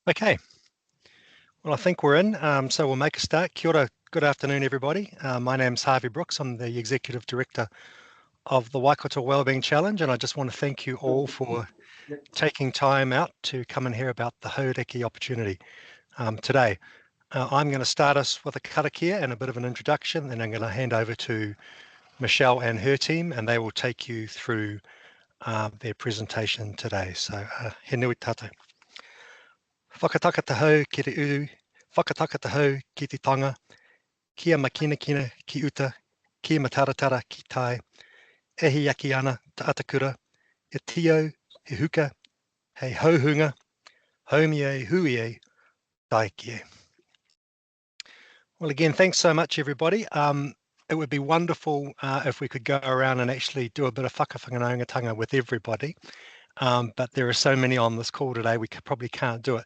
Okay, well, I think we're in, so we'll make a start. Kia ora, good afternoon, everybody. My name's Harvey Brooks. I'm the Executive Director of the Waikato Wellbeing Challenge, and I just want to thank you all for taking time out to come and hear about the Hauraki Opportunity today. I'm going to start us with a karakia and a bit of an introduction, and I'm going to hand over to Michelle and her team, and they will take you through their presentation today. So, he nui tātou. Whakataka te hau ki te uru, whakataka te hau ki te tanga, kia makinakina ki uta, kia mataratara ki tai, ehi aki ana te atakura, e tio, he huka, hei hauhunga, haumi e hui e, taiki e. Well, again, thanks so much, everybody. It would be wonderful if we could go around and actually do a bit of whakawhanganaungatanga with everybody, but there are so many on this call today, we probably can't do it.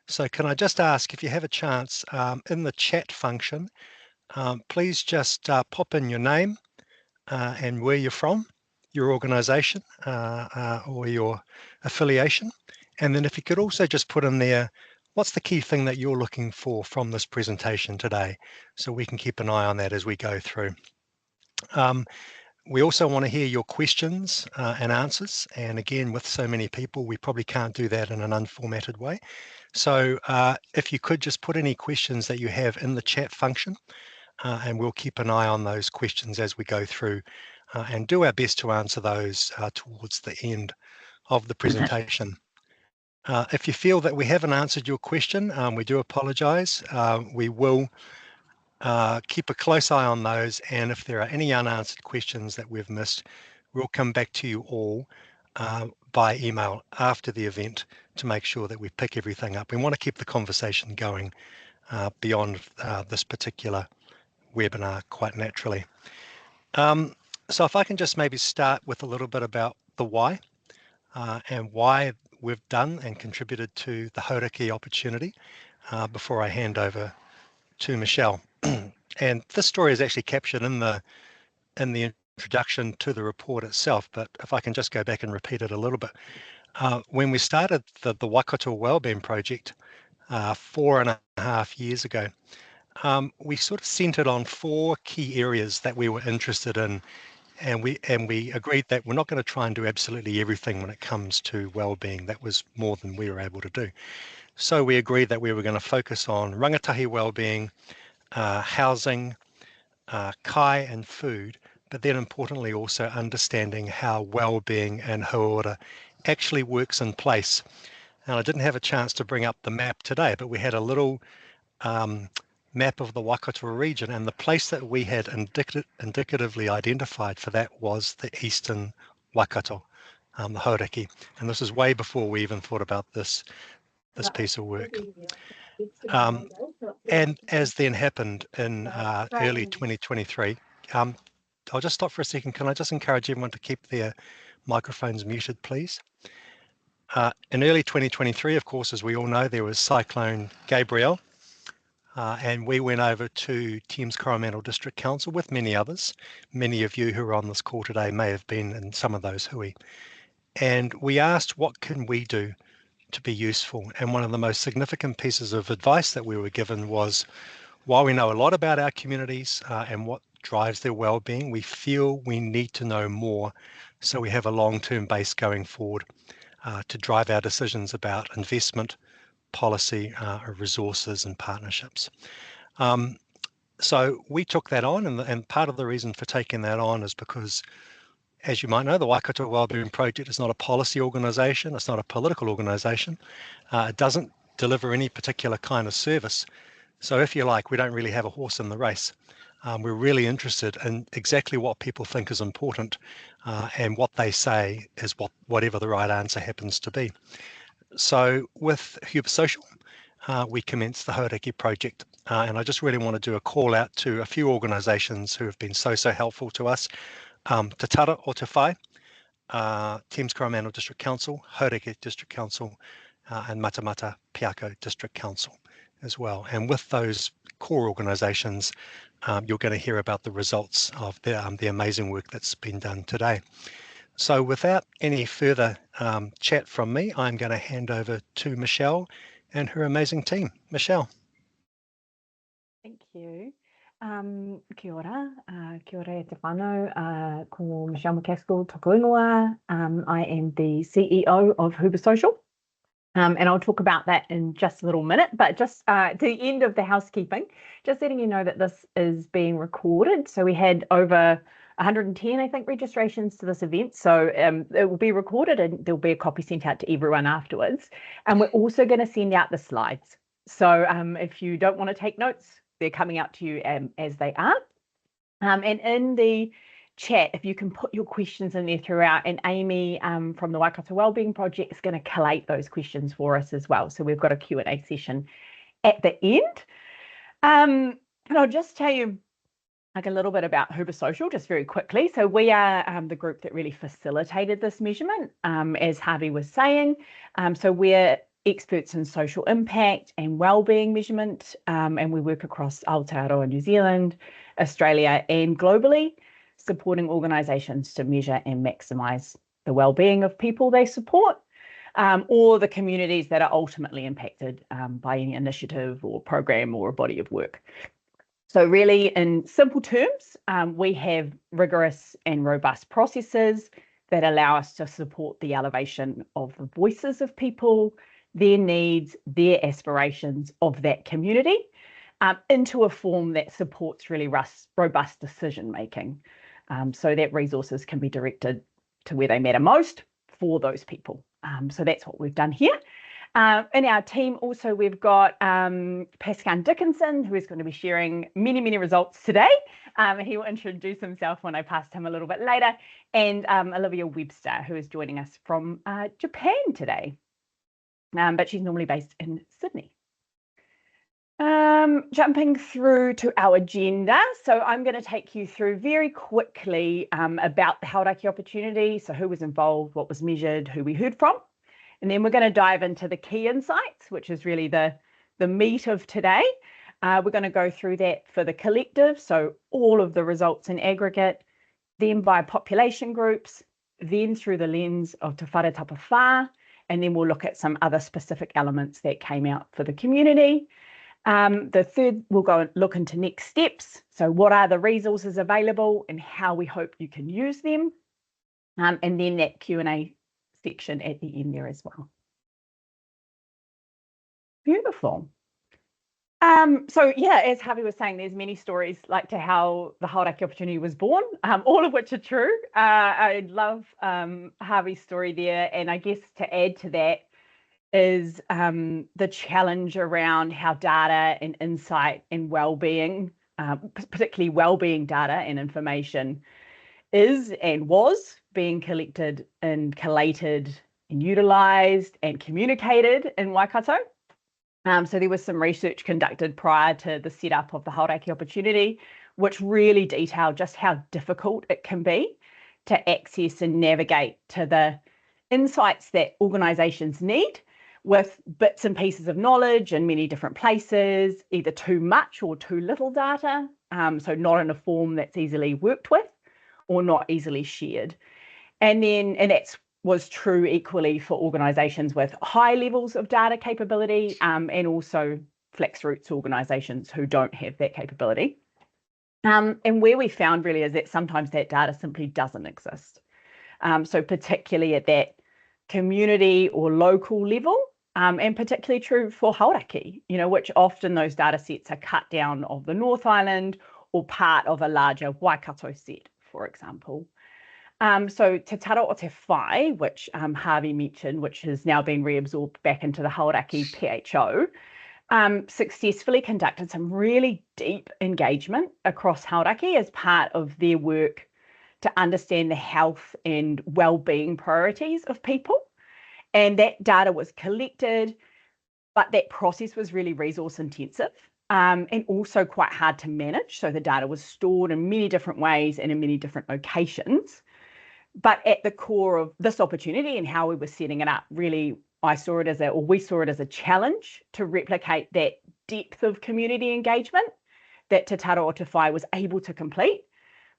So can I just ask, if you have a chance, in the chat function, please just pop in your name and where you're from, your organisation or your affiliation. And then if you could also just put in there, what's the key thing that you're looking for from this presentation today, so we can keep an eye on that as we go through. We also want to hear your questions and answers. And again, with so many people, we probably can't do that in an unformatted way. So if you could just put any questions that you have in the chat function, and we'll keep an eye on those questions as we go through and do our best to answer those towards the end of the presentation. If you feel that we haven't answered your question, we do apologise. We will keep a close eye on those, and if there are any unanswered questions that we've missed, we'll come back to you all by email after the event to make sure that we pick everything up. We want to keep the conversation going beyond this particular webinar quite naturally. So if I can just maybe start with a little bit about the why and why we've done and contributed to the Hauraki Opportunity before I hand over to Michelle. And this story is actually captured in the introduction to the report itself, but if I can just go back and repeat it a little bit. When we started the Waikato Wellbeing Project 4.5 years ago, we sort of centered on 4 key areas that we were interested in, and we agreed that we're not going to try and do absolutely everything when it comes to wellbeing. That was more than we were able to do. So we agreed that we were going to focus on rangatahi wellbeing, housing, kai and food, but then importantly also understanding how wellbeing and hauora actually works in place. And I didn't have a chance to bring up the map today, but we had a little map of the Waikato region, and the place that we had indicatively identified for that was the eastern Waikato, the Hauraki. And this is way before we even thought about this piece of work. And as then happened in early 2023, I'll just stop for a second. Can I just encourage everyone to keep their microphones muted, please? In early 2023, of course, as we all know, there was Cyclone Gabrielle, and we went over to Thames-Coromandel District Council with many others. Many of you who are on this call today may have been in some of those hui. And we asked, what can we do to be useful? And one of the most significant pieces of advice that we were given was, while we know a lot about our communities and what drives their well-being, we feel we need to know more so we have a long-term base going forward to drive our decisions about investment, policy, resources and partnerships. So we took that on, and part of the reason for taking that on is because, as you might know, the Waikato Wellbeing Project is not a policy organisation, it's not a political organisation, it doesn't deliver any particular kind of service. So if you like, we don't really have a horse in the race. We're really interested in exactly what people think is important, and what they say is whatever the right answer happens to be. So with Huber Social, we commenced the Hauraki project, and I just really want to do a call out to a few organisations who have been so helpful to us. Te Tara o Te Whai, Thames-Coromandel District Council, Hauraki District Council, and Matamata-Piako District Council as well. And with those core organisations, you're going to hear about the results of the amazing work that's been done today. So without any further chat from me, I'm going to hand over to Michelle, and her amazing team. Michelle. Thank you. Kia ora, e te whānau, ko Michelle McCaskill, tōku ingoa. I am the CEO of Huber Social. And I'll talk about that in just a little minute, but just to the end of the housekeeping, just letting you know that this is being recorded. So we had over 110, I think, registrations to this event. So it will be recorded and there'll be a copy sent out to everyone afterwards. And we're also going to send out the slides. So if you don't want to take notes, they're coming out to you as they are. And in the chat, if you can put your questions in there throughout, and Amy from the Waikato Wellbeing Project is going to collate those questions for us as well. So we've got a Q&A session at the end. And I'll just tell you like a little bit about Huber Social just very quickly. So we are the group that really facilitated this measurement, as Harvey was saying. So we're experts in social impact and wellbeing measurement, and we work across Aotearoa, New Zealand, Australia and globally, supporting organisations to measure and maximise the wellbeing of people they support, or the communities that are ultimately impacted by any initiative or program or a body of work. So really, in simple terms, we have rigorous and robust processes that allow us to support the elevation of the voices of people, their needs, their aspirations of that community, into a form that supports really robust decision making, so that resources can be directed to where they matter most for those people. So that's what we've done here. In our team also, we've got Pascal Dickinson, who is going to be sharing many, many results today. He will introduce himself when I pass to him a little bit later, and Olivia Webster, who is joining us from Japan today. But she's normally based in Sydney. Jumping through to our agenda. So I'm going to take you through very quickly about the Hauraki Opportunity. So who was involved, what was measured, who we heard from. And then we're going to dive into the key insights, which is really the meat of today. We're going to go through that for the collective. So all of the results in aggregate, then by population groups, then through the lens of Te Whare Tapa Whā, and then we'll look at some other specific elements that came out for the community. The third, we'll go and look into next steps. So what are the resources available and how we hope you can use them? And then that Q&A section at the end there as well. Beautiful. So yeah, as Harvey was saying, there's many stories like to how the Hauraki Opportunity was born, all of which are true. I love Harvey's story there, and I guess to add to that is the challenge around how data and insight and wellbeing, particularly wellbeing data and information, is and was being collected and collated and utilised and communicated in Waikato. So there was some research conducted prior to the setup of the Hauraki Opportunity, which really detailed just how difficult it can be to access and navigate to the insights that organisations need, with bits and pieces of knowledge in many different places, either too much or too little data, so not in a form that's easily worked with or not easily shared. And that was true equally for organisations with high levels of data capability, and also flex roots organisations who don't have that capability. And where we found really is that sometimes that data simply doesn't exist. So particularly at that community or local level, and particularly true for Hauraki, which often those data sets are cut down of the North Island or part of a larger Waikato set, for example. So Te Tara o Te Whai, which Harvey mentioned, which has now been reabsorbed back into the Hauraki PHO, successfully conducted some really deep engagement across Hauraki as part of their work to understand the health and wellbeing priorities of people. And that data was collected, but that process was really resource intensive, and also quite hard to manage. So the data was stored in many different ways and in many different locations. But at the core of this opportunity and how we were setting it up, really, we saw it as a challenge to replicate that depth of community engagement that Te Tara o Te Whai was able to complete,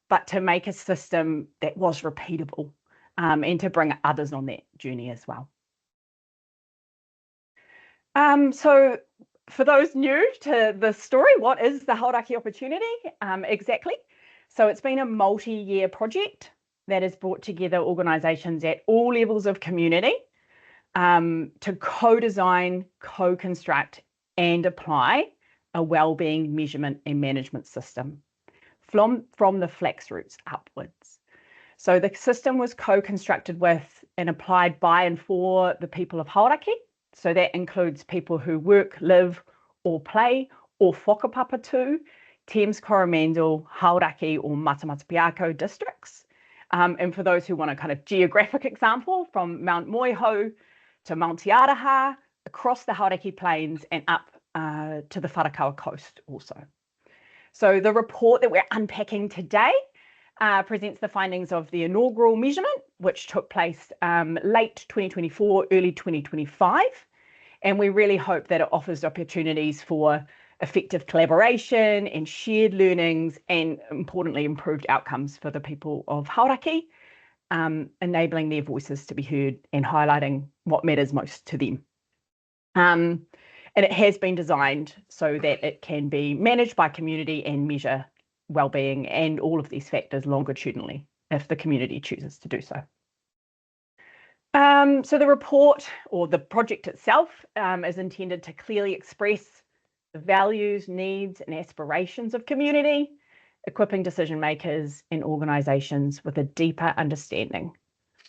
but to make a system that was repeatable, and to bring others on that journey as well. So for those new to the story, what is the Hauraki Opportunity exactly? So it's been a multi-year project that has brought together organisations at all levels of community to co-design, co-construct and apply a wellbeing measurement and management system from the flax roots upwards. So the system was co-constructed with and applied by and for the people of Hauraki. So that includes people who work, live or play or whakapapa to Thames-Coromandel, Hauraki or Matamata-Piako districts. And for those who want a kind of geographic example, from Mount Moiho to Mount Tiaraha, across the Hauraki Plains and up to the Wharakawa coast also. So the report that we're unpacking today presents the findings of the inaugural measurement, which took place late 2024, early 2025. And we really hope that it offers opportunities for effective collaboration and shared learnings and, importantly, improved outcomes for the people of Hauraki, enabling their voices to be heard and highlighting what matters most to them. And it has been designed so that it can be managed by community and measure wellbeing and all of these factors longitudinally if the community chooses to do so. So the report or the project itself is intended to clearly express the values, needs and aspirations of community, equipping decision makers and organisations with a deeper understanding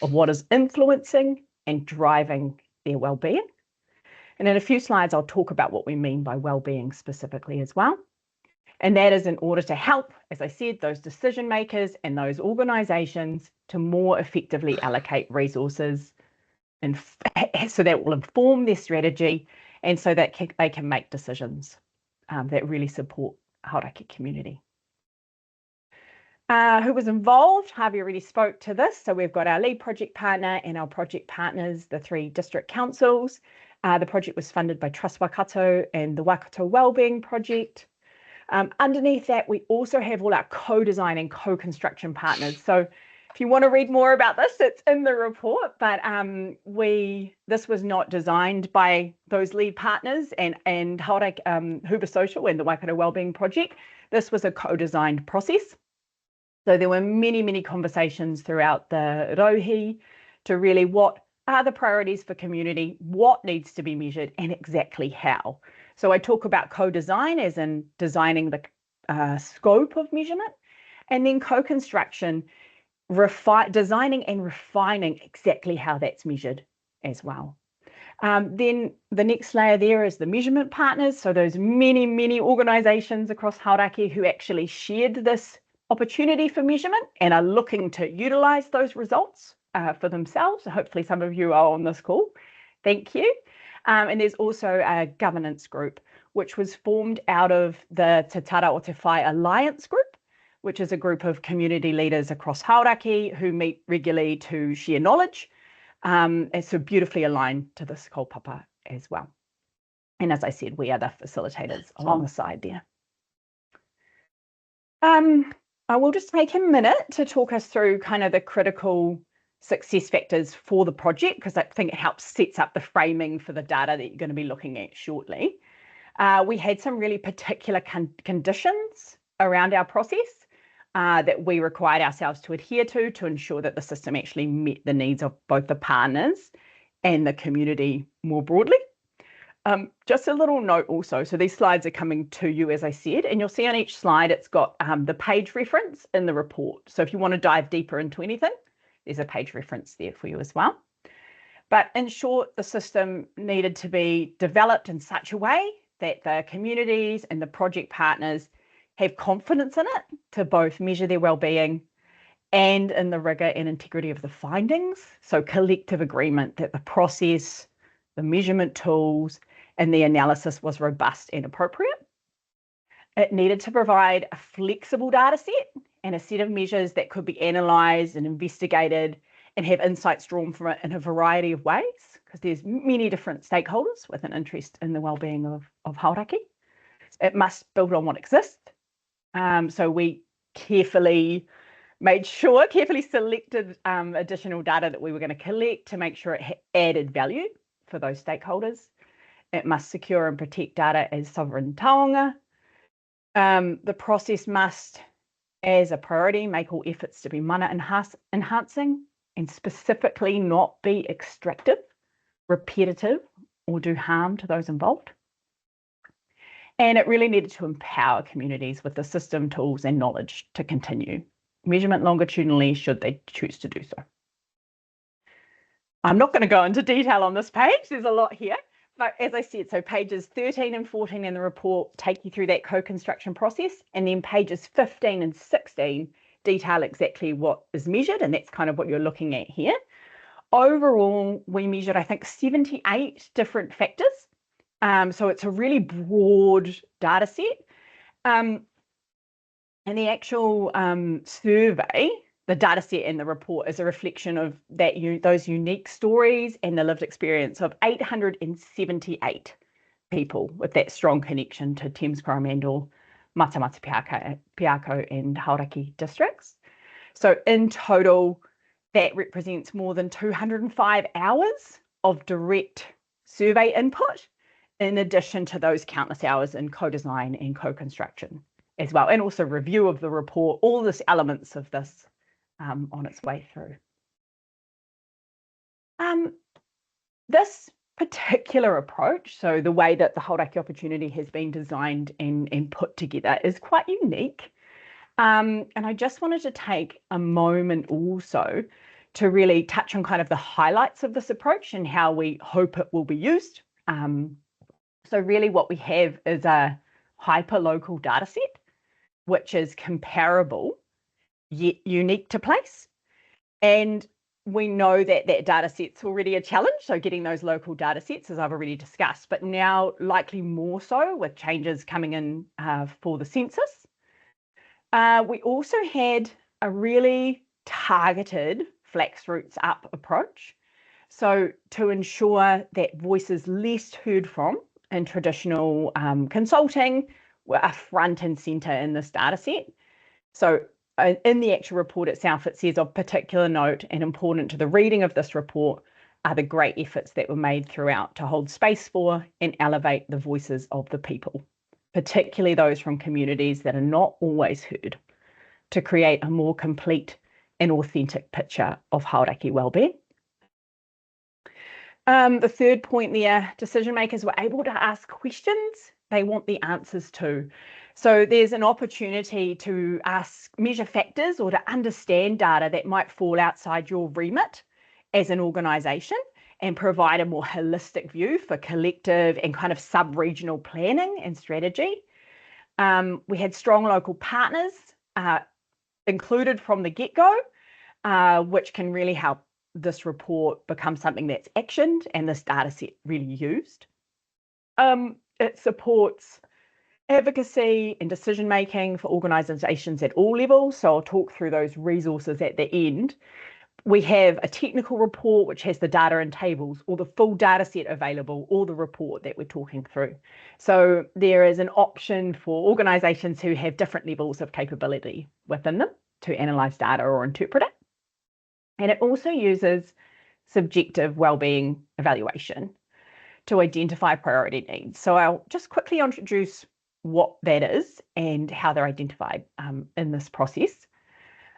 of what is influencing and driving their wellbeing. And in a few slides, I'll talk about what we mean by wellbeing specifically as well. And that is in order to help, as I said, those decision makers and those organisations to more effectively allocate resources, and so that will inform their strategy and so that they can make decisions that really support Hauraki community. Who was involved? Harvey already spoke to this. So we've got our lead project partner and our project partners, the 3 district councils. The project was funded by Trust Waikato and the Waikato Wellbeing Project. Underneath that, we also have all our co-design and co-construction partners. So if you want to read more about this, it's in the report, but this was not designed by those lead partners and Hauraki Huba Social and the Waikato Wellbeing Project. This was a co-designed process. So there were many, many conversations throughout the rohi to really what are the priorities for community, what needs to be measured and exactly how. So I talk about co-design as in designing the scope of measurement, and then co-construction, designing and refining exactly how that's measured as well. Then the next layer there is the measurement partners. So those many, many organisations across Hauraki who actually shared this opportunity for measurement and are looking to utilise those results for themselves. So hopefully some of you are on this call. Thank you. And there's also a governance group, which was formed out of the Te Tara o Te Whai Alliance group, which is a group of community leaders across Hauraki who meet regularly to share knowledge. And so beautifully aligned to this kaupapa as well. And as I said, we are the facilitators along the side there. I will just take a minute to talk us through kind of the critical success factors for the project, because I think it helps sets up the framing for the data that you're going to be looking at shortly. We had some really particular conditions around our process that we required ourselves to adhere to ensure that the system actually met the needs of both the partners and the community more broadly. Just a little note also, so these slides are coming to you, as I said, and you'll see on each slide it's got the page reference in the report. So if you want to dive deeper into anything, there's a page reference there for you as well. But in short, the system needed to be developed in such a way that the communities and the project partners have confidence in it to both measure their wellbeing and in the rigour and integrity of the findings. So collective agreement that the process, the measurement tools, and the analysis was robust and appropriate. It needed to provide a flexible data set and a set of measures that could be analysed and investigated and have insights drawn from it in a variety of ways, because there's many different stakeholders with an interest in the wellbeing of Hauraki. It must build on what exists. So we carefully selected additional data that we were going to collect to make sure it added value for those stakeholders. It must secure and protect data as sovereign taonga. The process must, as a priority, make all efforts to be mana enhancing and specifically not be extractive, repetitive, or do harm to those involved. And it really needed to empower communities with the system, tools, and knowledge to continue measurement longitudinally should they choose to do so. I'm not going to go into detail on this page. There's a lot here. But as I said, so pages 13 and 14 in the report take you through that co-construction process, and then pages 15 and 16 detail exactly what is measured, and that's kind of what you're looking at here. Overall, we measured, I think, 78 different factors. So it's a really broad data set. And the actual survey, the data set in the report, is a reflection of those unique stories and the lived experience of 878 people with that strong connection to Thames-Coromandel, Matamata-Piako and Hauraki districts. So in total, that represents more than 205 hours of direct survey input, in addition to those countless hours in co-design and co-construction as well, and also review of the report, all these elements of this on its way through. This particular approach, so the way that the Hauraki Opportunity has been designed and put together, is quite unique. And I just wanted to take a moment also to really touch on kind of the highlights of this approach and how we hope it will be used. So really what we have is a hyper-local data set, which is comparable yet unique to place. And we know that that data set's already a challenge, so getting those local data sets, as I've already discussed, but now likely more so with changes coming in for the census. We also had a really targeted flax roots up approach. So to ensure that voices less heard from in traditional consulting were front and center in this data set. So in the actual report itself, it says of particular note and important to the reading of this report are the great efforts that were made throughout to hold space for and elevate the voices of the people, particularly those from communities that are not always heard, to create a more complete and authentic picture of Hauraki wellbeing. The third point there, decision makers were able to ask questions they want the answers to. So there's an opportunity to measure factors or to understand data that might fall outside your remit as an organisation and provide a more holistic view for collective and kind of sub-regional planning and strategy. We had strong local partners included from the get-go, which can really help this report become something that's actioned and this data set really used. It supports advocacy and decision making for organisations at all levels. So I'll talk through those resources at the end. We have a technical report which has the data and tables, or the full data set available, or the report that we're talking through. So there is an option for organisations who have different levels of capability within them to analyse data or interpret it. And it also uses subjective wellbeing evaluation to identify priority needs. So I'll just quickly introduce what that is and how they're identified in this process.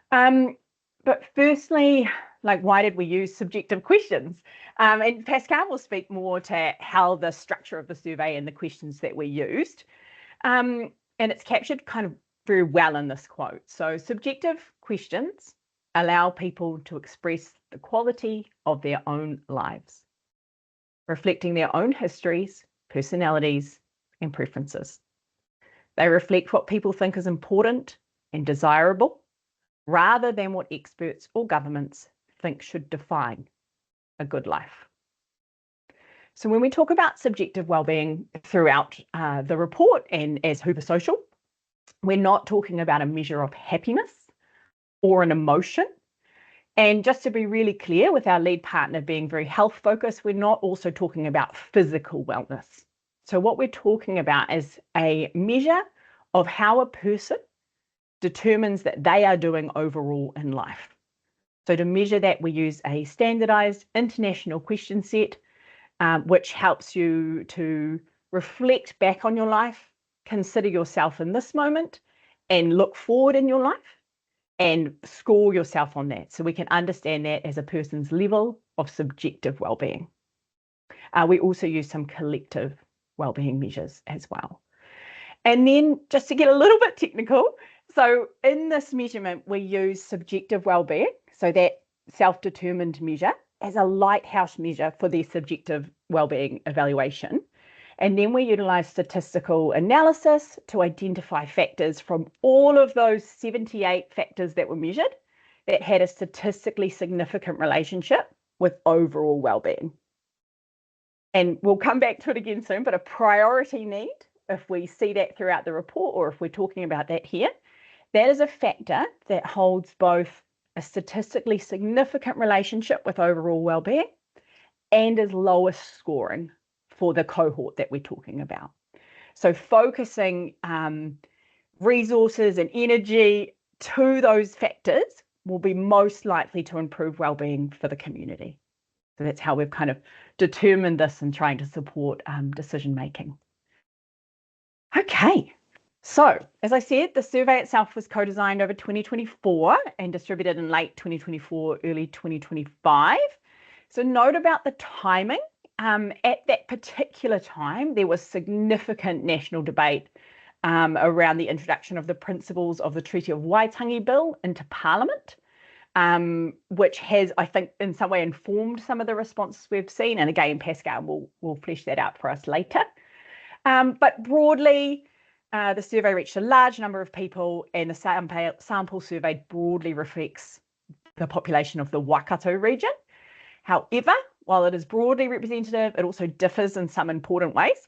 But firstly, like, why did we use subjective questions? And Pascal will speak more to how the structure of the survey and the questions that we used. And it's captured kind of very well in this quote. So subjective questions allow people to express the quality of their own lives, reflecting their own histories, personalities, and preferences. They reflect what people think is important and desirable, rather than what experts or governments think should define a good life. So when we talk about subjective wellbeing throughout the report and as Hooper Social, we're not talking about a measure of happiness or an emotion. And just to be really clear, with our lead partner being very health focused, we're not also talking about physical wellness. So what we're talking about is a measure of how a person determines that they are doing overall in life. So to measure that, we use a standardized international question set which helps you to reflect back on your life, consider yourself in this moment, and look forward in your life and score yourself on that. So we can understand that as a person's level of subjective well-being. We also use some collective well-being measures as well. And then just to get a little bit technical, so in this measurement, we use subjective well-being, so that self-determined measure, as a lighthouse measure for their subjective well-being evaluation. And then we utilize statistical analysis to identify factors from all of those 78 factors that were measured that had a statistically significant relationship with overall well-being. And we'll come back to it again soon, but a priority need, if we see that throughout the report or if we're talking about that here, that is a factor that holds both a statistically significant relationship with overall well-being and is lowest scoring for the cohort that we're talking about. So focusing resources and energy to those factors will be most likely to improve well-being for the community. So that's how we've kind of determined this and trying to support decision making. Okay, so as I said, the survey itself was co-designed over 2024 and distributed in late 2024, early 2025. So note about the timing. At that particular time, there was significant national debate around the introduction of the principles of the Treaty of Waitangi Bill into Parliament, which has, I think, in some way informed some of the responses we've seen. And again, Pascal will flesh that out for us later. But broadly, the survey reached a large number of people, and the sample surveyed broadly reflects the population of the Waikato region. However, while it is broadly representative, it also differs in some important ways,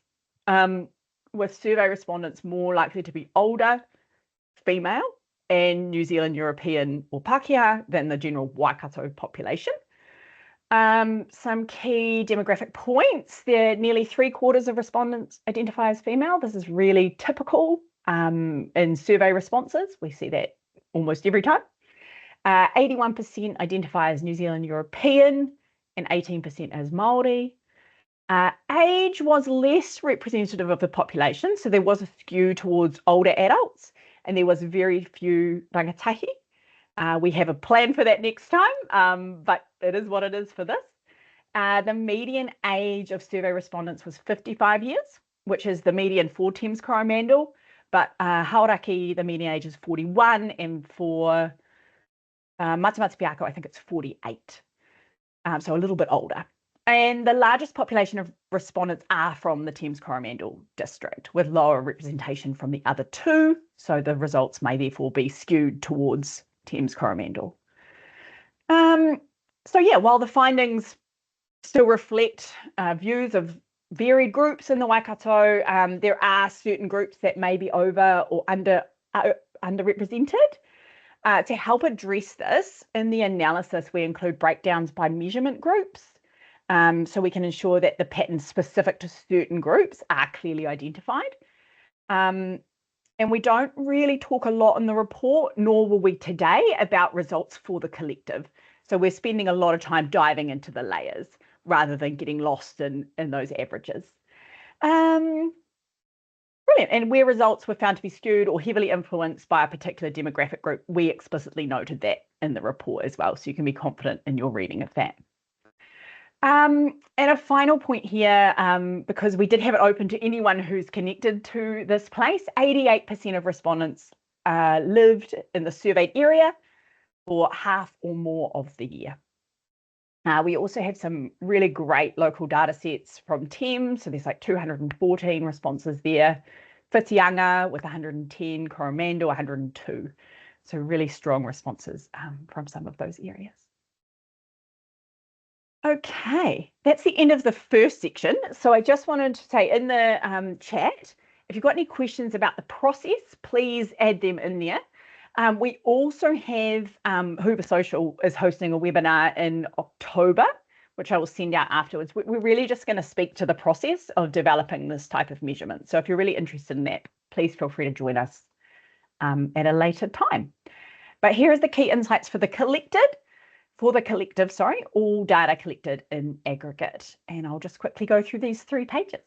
with survey respondents more likely to be older, female, and New Zealand European or Pākehā than the general Waikato population. Some key demographic points. There, nearly 3/4 of respondents identify as female. This is really typical in survey responses. We see that almost every time. 81% identify as New Zealand European and 18% as Māori. Age was less representative of the population, so there was a skew towards older adults, and there was very few rangatahi. We have a plan for that next time, but it is what it is for this. The median age of survey respondents was 55 years, which is the median for Thames-Coromandel, but Hauraki, the median age is 41, and for Matamata-Piako, I think it's 48. So a little bit older. And the largest population of respondents are from the Thames-Coromandel district, with lower representation from the other two. So the results may therefore be skewed towards Thames-Coromandel. So yeah, while the findings still reflect views of varied groups in the Waikato, there are certain groups that may be over or underrepresented. To help address this, in the analysis, we include breakdowns by measurement groups, so we can ensure that the patterns specific to certain groups are clearly identified. And we don't really talk a lot in the report, nor will we today, about results for the collective. So we're spending a lot of time diving into the layers rather than getting lost in those averages. Brilliant. And where results were found to be skewed or heavily influenced by a particular demographic group, we explicitly noted that in the report as well, so you can be confident in your reading of that. And a final point here, because we did have it open to anyone who's connected to this place, 88% of respondents lived in the surveyed area for half or more of the year. We also have some really great local data sets from Thames. So there's like 214 responses there. Whitianga with 110, Coromandel 102. So really strong responses from some of those areas. Okay, that's the end of the first section. So I just wanted to say in the chat, if you've got any questions about the process, please add them in there. We also have Hoover Social is hosting a webinar in October, which I will send out afterwards. We're really just going to speak to the process of developing this type of measurement. So if you're really interested in that, please feel free to join us at a later time. But here is the key insights for the collected. for the collective, all data collected in aggregate. And I'll just quickly go through these 3 pages.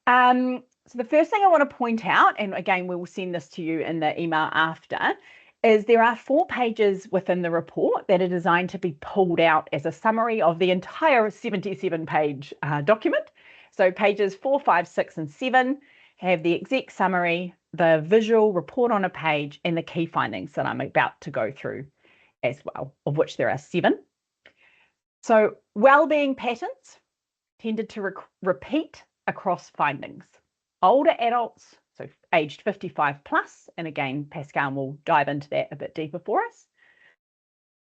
So the first thing I want to point out, and again, we will send this to you in the email after, is there are 4 pages within the report that are designed to be pulled out as a summary of the entire 77-page document. So pages 4, 5, 6, and 7 have the exec summary, the visual report on a page, and the key findings that I'm about to go through as well, of which there are 7. So wellbeing patterns tended to repeat across findings. Older adults, so aged 55 plus, and again, Pascal will dive into that a bit deeper for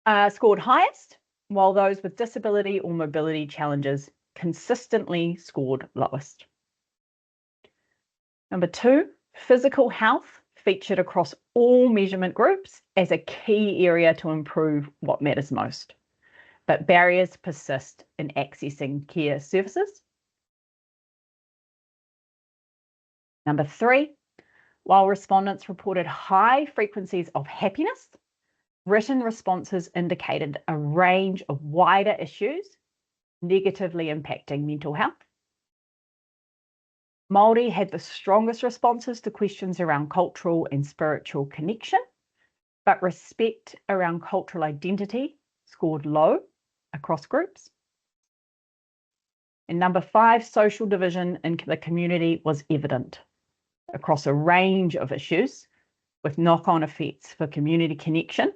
us, scored highest, while those with disability or mobility challenges consistently scored lowest. Number 2, physical health featured across all measurement groups as a key area to improve what matters most, but barriers persist in accessing care services. Number 3, while respondents reported high frequencies of happiness, written responses indicated a range of wider issues negatively impacting mental health. Māori had the strongest responses to questions around cultural and spiritual connection, but respect around cultural identity scored low across groups. And number 5, social division in the community was evident across a range of issues with knock-on effects for community connection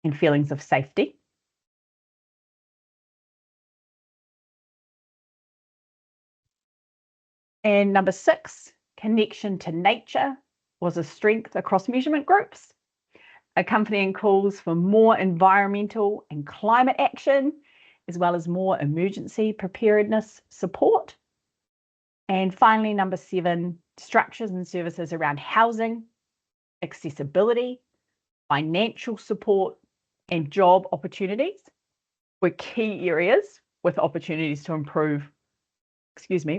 and feelings of safety. And number 6, connection to nature was a strength across measurement groups, accompanying calls for more environmental and climate action, as well as more emergency preparedness support. And finally, number 7, structures and services around housing, accessibility, financial support, and job opportunities were key areas with opportunities to improve,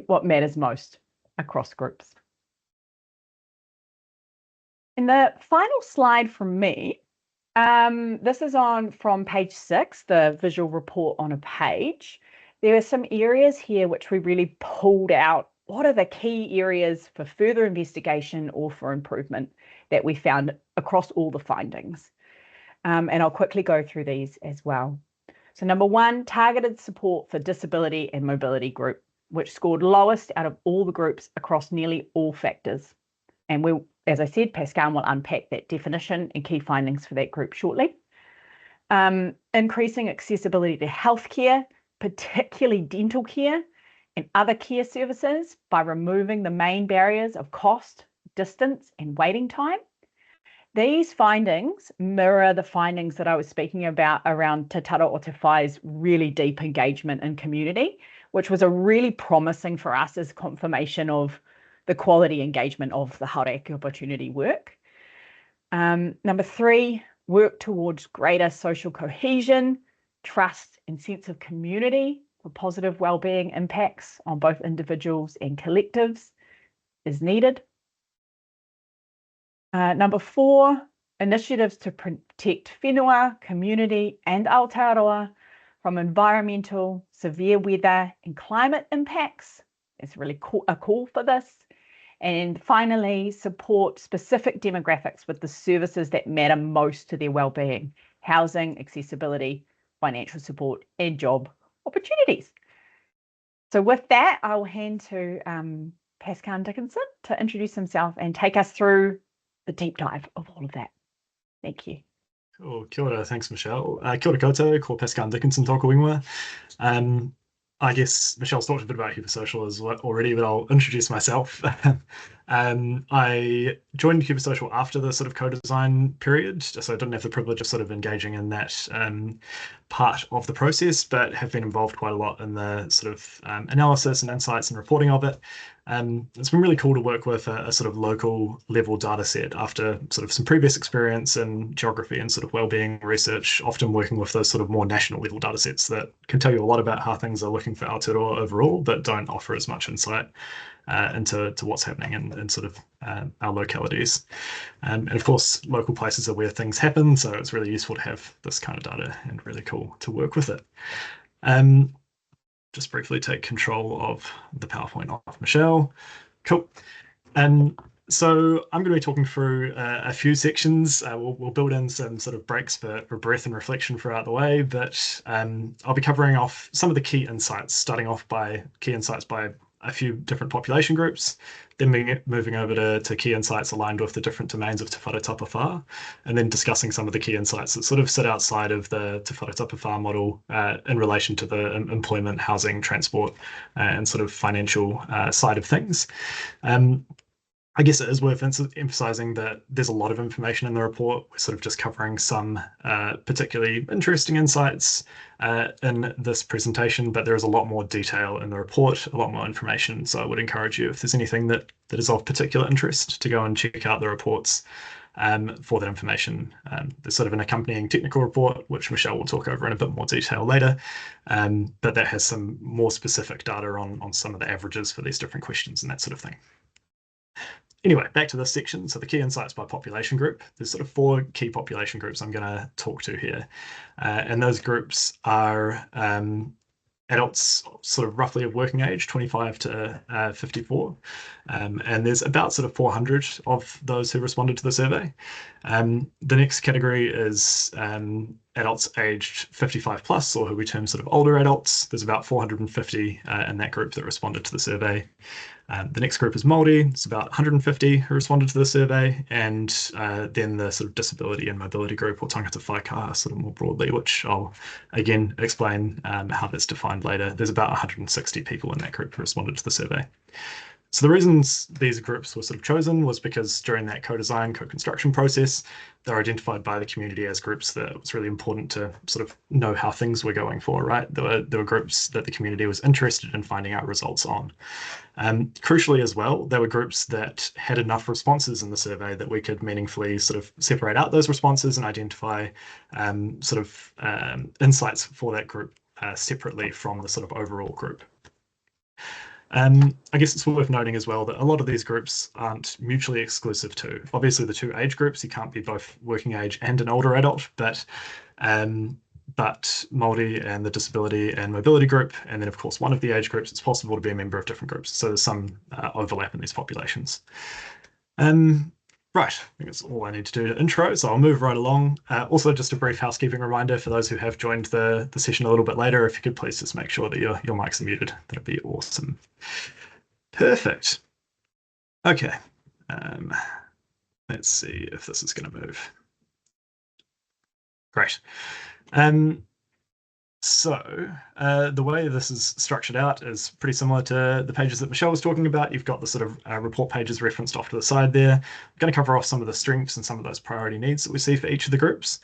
what matters most across groups. And the final slide from me, this is from page 6, the visual report on a page. There are some areas here which we really pulled out. What are the key areas for further investigation or for improvement that we found across all the findings? And I'll quickly go through these as well. So number 1, targeted support for disability and mobility group, which scored lowest out of all the groups across nearly all factors. And we'll, as I said, Pascal will unpack that definition and key findings for that group shortly. Increasing accessibility to healthcare, particularly dental care and other care services by removing the main barriers of cost, distance, and waiting time. These findings mirror the findings that I was speaking about around Te Tara o Te Whai's really deep engagement in community, which was a really promising for us as confirmation of the quality engagement of the Hauraki Opportunity work. Number 3, work towards greater social cohesion, trust, and sense of community for positive wellbeing impacts on both individuals and collectives is needed. Number 4, initiatives to protect whenua, community, and Aotearoa from environmental, severe weather, and climate impacts. It's really a call for this. And finally, support specific demographics with the services that matter most to their wellbeing: housing, accessibility, financial support, and job opportunities. So with that, I'll hand to Pascal Dickinson to introduce himself and take us through the deep dive of all of that. Thank you. Cool. Kia ora, thanks, Michelle. Kia ora koutou, ko Pascal Dickinson tōku ingoa. I guess Michelle's talked a bit about Hubersocial as well already, but I'll introduce myself. I joined Hubersocial after the sort of co-design period, so I didn't have the privilege of sort of engaging in that part of the process, but have been involved quite a lot in the sort of analysis and insights and reporting of it. It's been really cool to work with a sort of local level data set after sort of some previous experience in geography and sort of wellbeing research, often working with those sort of more national level data sets that can tell you a lot about how things are looking for Aotearoa overall, but don't offer as much insight into what's happening in sort of our localities. And of course, local places are where things happen, so it's really useful to have this kind of data and really cool to work with it. Just briefly take control of the PowerPoint off Michelle. Cool. And so I'm going to be talking through a few sections. We'll build in some sort of breaks for breath and reflection throughout the way, but I'll be covering off some of the key insights, starting off by key insights by a few different population groups, then moving over to key insights aligned with the different domains of Te Whare Tapa, and then discussing some of the key insights that sort of sit outside of the Te Whare Tapa model in relation to the employment, housing, transport, and sort of financial side of things. I guess it is worth emphasizing that there's a lot of information in the report. We're sort of just covering some particularly interesting insights in this presentation, but there is a lot more detail in the report, a lot more information. So I would encourage you, if there's anything that is of particular interest, to go and check out the reports for that information. There's sort of an accompanying technical report, which Michelle will talk over in a bit more detail later, but that has some more specific data on some of the averages for these different questions and that sort of thing. Anyway, back to this section. So the key insights by population group. There's sort of 4 key population groups I'm going to talk to here. And those groups are adults sort of roughly of working age, 25 to 54. And there's about sort of 400 of those who responded to the survey. The next category is adults aged 55 plus, or who we term sort of older adults. There's about 450 in that group that responded to the survey. The next group is Māori. It's about 150 who responded to the survey, and then the sort of disability and mobility group, or tangata whaikaha, sort of more broadly, which I'll again explain how that's defined later. There's about 160 people in that group who responded to the survey. So the reasons these groups were sort of chosen was because during that co-design, co-construction process, they're identified by the community as groups that it was really important to sort of know how things were going for, right? There were groups that the community was interested in finding out results on. Crucially as well, there were groups that had enough responses in the survey that we could meaningfully sort of separate out those responses and identify insights for that group separately from the sort of overall group. I guess it's worth noting as well that a lot of these groups aren't mutually exclusive too. Obviously, the 2 age groups, you can't be both working age and an older adult, but Māori and the disability and mobility group, and then of course one of the age groups, it's possible to be a member of different groups. So there's some overlap in these populations. Right, I think that's all I need to do to intro, so I'll move right along. Also, just a brief housekeeping reminder for those who have joined the session a little bit later, if you could please just make sure that your mics are muted. That'd be awesome. Perfect. Okay, let's see if this is going to move. Great. So the way this is structured out is pretty similar to the pages that Michelle was talking about. You've got the sort of report pages referenced off to the side there. I'm going to cover off some of the strengths and some of those priority needs that we see for each of the groups.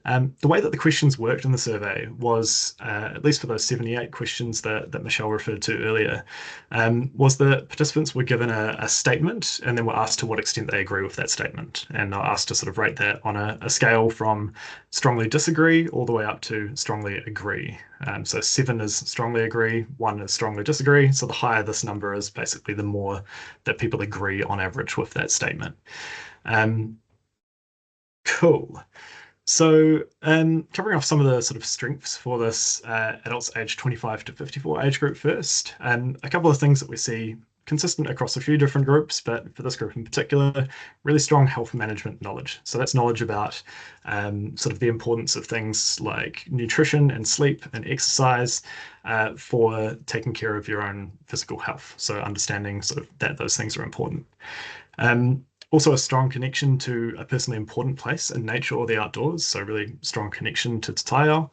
The way that the questions worked in the survey was, at least for those 78 questions that Michelle referred to earlier, was that participants were given a statement and then were asked to what extent they agree with that statement. And they're asked to sort of rate that on a scale from strongly disagree all the way up to strongly agree. So 7 is strongly agree, 1 is strongly disagree. So the higher this number is, basically the more that people agree on average with that statement. Cool. So covering off some of the sort of strengths for this adults aged 25 to 54 age group first, a couple of things that we see consistent across a few different groups, but for this group in particular, really strong health management knowledge. So that's knowledge about sort of the importance of things like nutrition and sleep and exercise for taking care of your own physical health. So understanding sort of that those things are important. Also a strong connection to a personally important place in nature or the outdoors, so really strong connection to Te Taiao,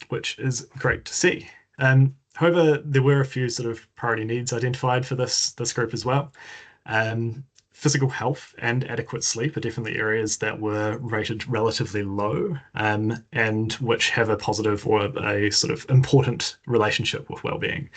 which is great to see. However, there were a few sort of priority needs identified for this group as well. physical health and adequate sleep are definitely areas that were rated relatively low, and which have a positive or a sort of important relationship with well-being.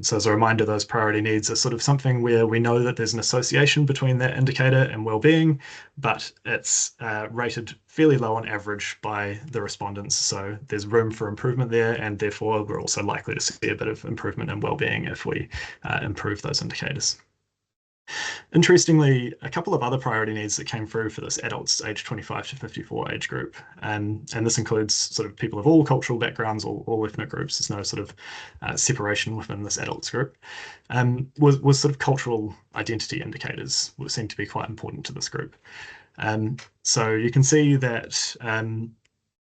So as a reminder, those priority needs are sort of something where we know that there's an association between that indicator and well-being, but it's rated fairly low on average by the respondents. So there's room for improvement there, and therefore we're also likely to see a bit of improvement in well-being if we improve those indicators. Interestingly, a couple of other priority needs that came through for this adults aged 25 to 54 age group, and this includes sort of people of all cultural backgrounds, all ethnic groups. There's no sort of separation within this adults group. Was sort of cultural identity indicators seem to be quite important to this group. So you can see that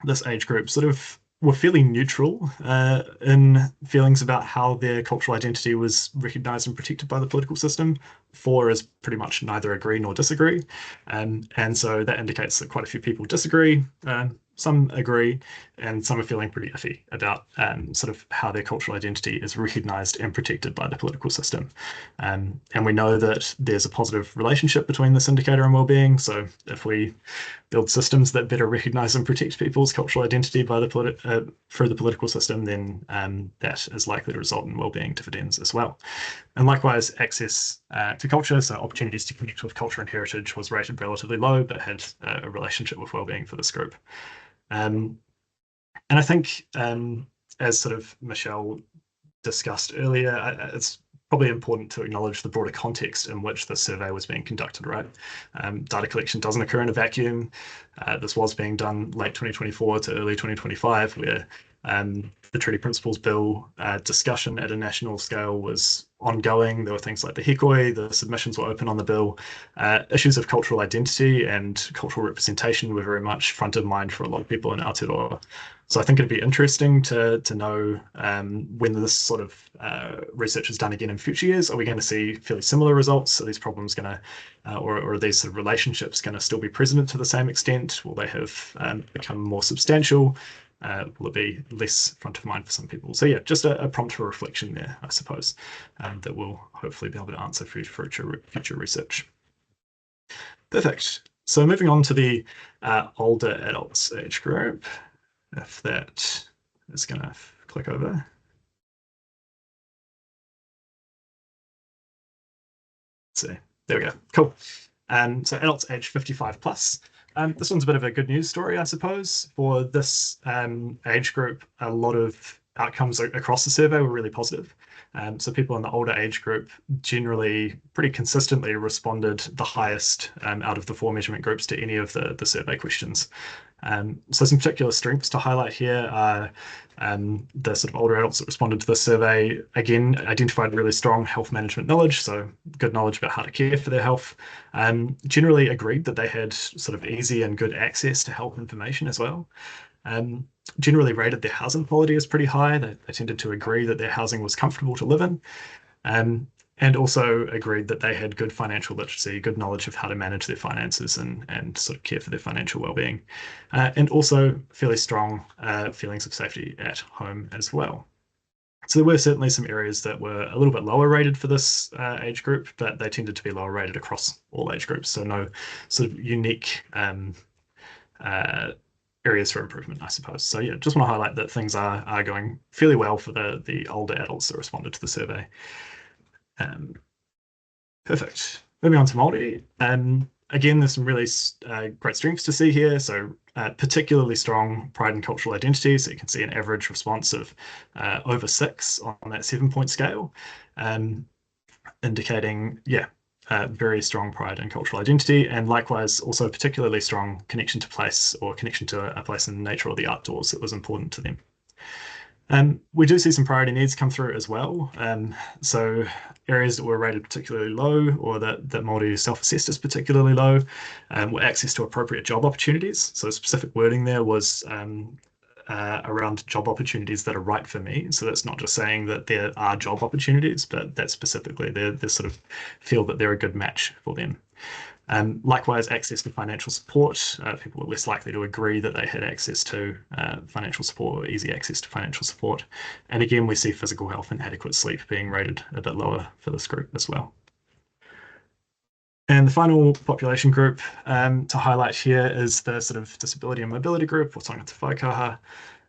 this age group sort of were fairly neutral in feelings about how their cultural identity was recognised and protected by the political system. 4 is pretty much neither agree nor disagree. And so that indicates that quite a few people disagree, some agree, and some are feeling pretty iffy about sort of how their cultural identity is recognised and protected by the political system. And we know that there's a positive relationship between this indicator and well-being. So if we build systems that better recognise and protect people's cultural identity by the through the political system, then that is likely to result in well-being dividends as well. And likewise, access to culture, so opportunities to connect with culture and heritage, was rated relatively low, but had a relationship with well-being for this group. And I think, as sort of Michelle discussed earlier, it's probably important to acknowledge the broader context in which the survey was being conducted, right? Data collection doesn't occur in a vacuum. This was being done late 2024 to early 2025, where the Treaty Principles Bill discussion at a national scale was ongoing. There were things like the hikoi, the submissions were open on the bill. Issues of cultural identity and cultural representation were very much front of mind for a lot of people in Aotearoa. So I think it'd be interesting to know when this sort of research is done again in future years. Are we going to see fairly similar results? Are these problems going to, or are these sort of relationships going to still be present to the same extent? Will they have become more substantial? Will it be less front of mind for some people? So yeah, just a prompt for reflection there, I suppose, that we'll hopefully be able to answer for future research. Perfect. So moving on to the older adults age group, if that is going to click over. Let's see, there we go, cool. So adults age 55 plus. This one's a bit of a good news story, I suppose. For this age group, a lot of outcomes across the survey were really positive. So people in the older age group generally pretty consistently responded the highest out of the 4 measurement groups to any of the survey questions. So some particular strengths to highlight here are the sort of older adults that responded to this survey, again, identified really strong health management knowledge, so good knowledge about how to care for their health, generally agreed that they had sort of easy and good access to health information as well. Generally rated their housing quality as pretty high. They tended to agree that their housing was comfortable to live in, and also agreed that they had good financial literacy, good knowledge of how to manage their finances and sort of care for their financial well-being, and also fairly strong feelings of safety at home as well. So there were certainly some areas that were a little bit lower rated for this age group, but they tended to be lower rated across all age groups. So no sort of unique areas for improvement, I suppose. So yeah, just want to highlight that things are going fairly well for the older adults that responded to the survey. Perfect. Moving on to Māori. Again, there's some really great strengths to see here. So particularly strong pride and cultural identity. So you can see an average response of over 6 on that 7-point scale, indicating, yeah, very strong pride and cultural identity, and likewise also particularly strong connection to place or connection to a place in nature or the outdoors that was important to them. We do see some priority needs come through as well. So areas that were rated particularly low, or that Māori self-assessed as particularly low, were access to appropriate job opportunities. So specific wording there was around job opportunities that are right for me. So that's not just saying that there are job opportunities, but that specifically they sort of feel that they're a good match for them. Likewise, access to financial support. People were less likely to agree that they had access to financial support or easy access to financial support. And again, we see physical health and adequate sleep being rated a bit lower for this group as well. And the final population group to highlight here is the sort of disability and mobility group, or tangata whaikaha.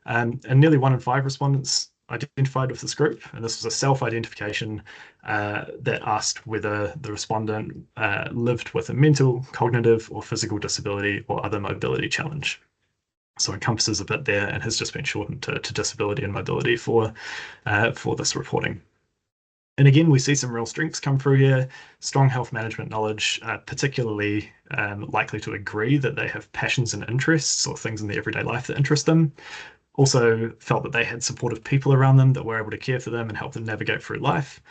And nearly 1 in 5 respondents identified with this group. And this was a self-identification that asked whether the respondent lived with a mental, cognitive, or physical disability or other mobility challenge. So it encompasses a bit there and has just been shortened to disability and mobility for this reporting. And again, we see some real strengths come through here. Strong health management knowledge, particularly likely to agree that they have passions and interests or things in their everyday life that interest them. Also felt that they had supportive people around them that were able to care for them and help them navigate through life.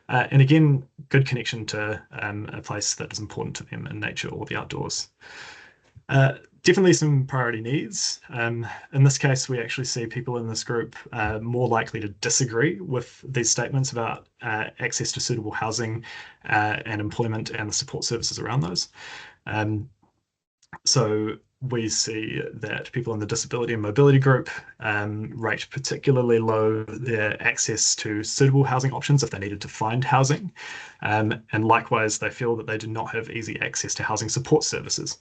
And again, good connection to a place that is important to them in nature or the outdoors. Definitely some priority needs. In this case, we actually see people in this group more likely to disagree with these statements about access to suitable housing and employment and the support services around those. So we see that people in the disability and mobility group rate particularly low their access to suitable housing options if they needed to find housing. And likewise, they feel that they do not have easy access to housing support services.